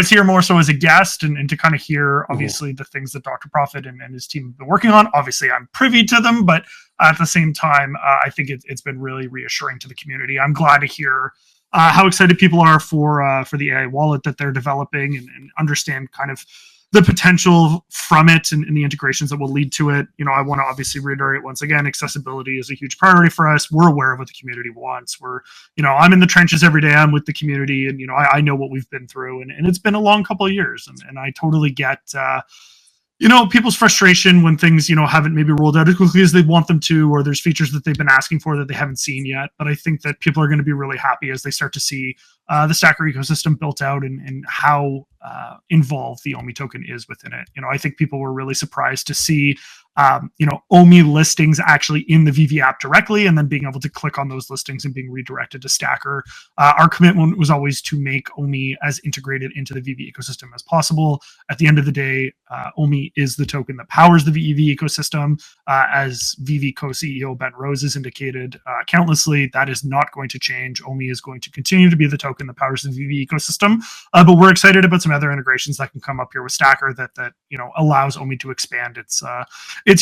here more so as a guest and to kind of hear obviously the things that Dr. Prophet and his team have been working on. Obviously, I'm privy to them, but at the same time, I think it's been really reassuring to the community. I'm glad to hear how excited people are for the AI wallet that they're developing and understand kind of the potential from it and the integrations that will lead to it. I want to obviously reiterate once again, accessibility is a huge priority for us. We're aware of what the community wants. I'm in the trenches every day. I'm with the community, and I know what we've been through, and it's been a long couple of years, and I totally get people's frustration when things haven't maybe rolled out as quickly as they want them to, or there's features that they've been asking for that they haven't seen yet. But I think that people are going to be really happy as they start to see the StackR ecosystem built out and how involved the OMI token is within it. I think people were really surprised to see OMI listings actually in the VeVe app directly, and then being able to click on those listings and being redirected to StackR. Our commitment was always to make OMI as integrated into the VeVe ecosystem as possible. At the end of the day, OMI is the token that powers the VeVe ecosystem. As VeVe co-CEO Ben Rose has indicated countlessly, that is not going to change. OMI is going to continue to be the token that powers the VeVe ecosystem. But we're excited about some other integrations that can come up here with StackR that allows OMI to expand its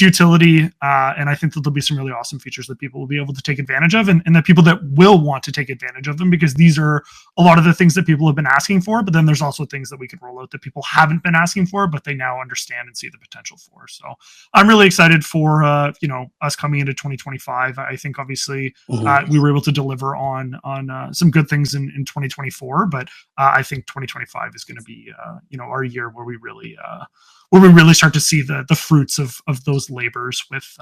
utility, and I think that there'll be some really awesome features that people will be able to take advantage of, and the people that will want to take advantage of them, because these are a lot of the things that people have been asking for. But then there's also things that we can roll out that people haven't been asking for, but they now understand and see the potential for. So I'm really excited for us coming into 2025. I think obviously we were able to deliver on some good things in 2024, but I think 2025 is going to be our year where we really start to see the fruits of those labors with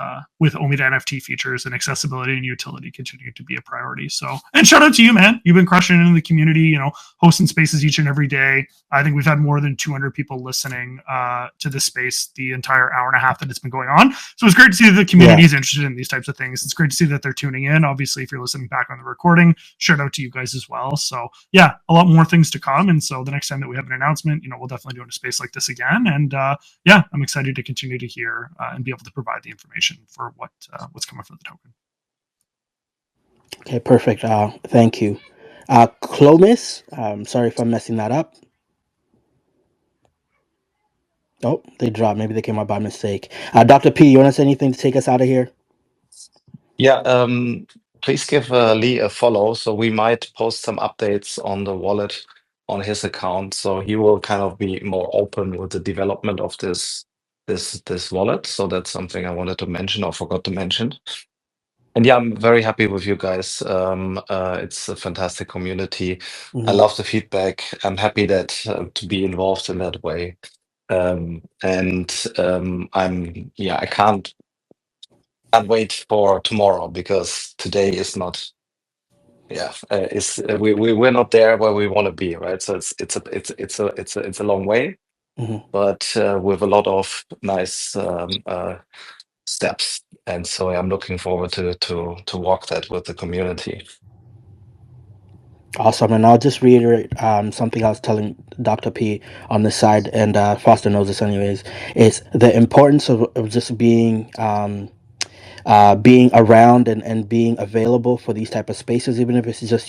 OMI NFT features and accessibility and utility continue to be a priority. So, and shout out to you, man. You've been crushing it in the community, hosting spaces each and every day. I think we've had more than 200 people listening to this space the entire hour and a half that it's been going on. So it's great to see that the community is interested in these types of things. It's great to see that they're tuning in. Obviously, if you're listening back on the recording, shout out to you guys as well. So yeah, a lot more things to come. And so the next time that we have an announcement, we'll definitely do a space like this again. And yeah, I'm excited to continue to hear and be able to provide the information for what's coming for the token. Okay, perfect. Thank you. Clomis, sorry if I'm messing that up. Oh, they dropped. Maybe they came out by mistake. Dr. P, you want to say anything to take us out of here? Yeah, please give Lee a follow. So we might post some updates on the wallet on his account. So he will kind of be more open with the development of this wallet. So that's something I wanted to mention or forgot to mention. And yeah, I'm very happy with you guys. It's a fantastic community. I love the feedback. I'm happy that to be involved in that way. I can't wait for tomorrow because today is not. Yeah, we're not there where we want to be, right? So it's a long way, Mm-hmm. but with a lot of nice steps, and so I'm looking forward to walk that with the community. Awesome. And I'll just reiterate something I was telling Dr. P on the side, and Foster knows this anyways. It's the importance of just being around and being available for these type of spaces, even if it's just,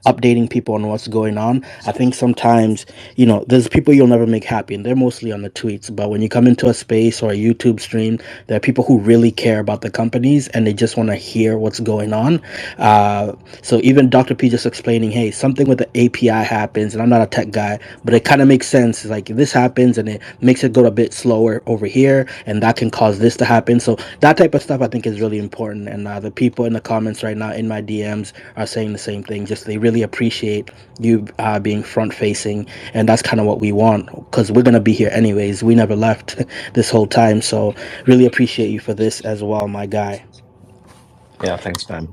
updating people on what's going on. I think sometimes, there's people you'll never make happy, and they're mostly on the tweets. But when you come into a space or a YouTube stream, there are people who really care about the companies and they just want to hear what's going on. So even Dr. P just explaining, hey, something with the API happens, and I'm not a tech guy, but it kind of makes sense. It's like this happens and it makes it go a bit slower over here, and that can cause this to happen. So that type of stuff I think is really important. And the people in the comments right now in my DMs are saying the same thing. Just they really appreciate you being front facing, and that's kind of what we want because we're gonna be here anyways. We never left this whole time, so really appreciate you for this as well, my guy. Yeah, thanks, man.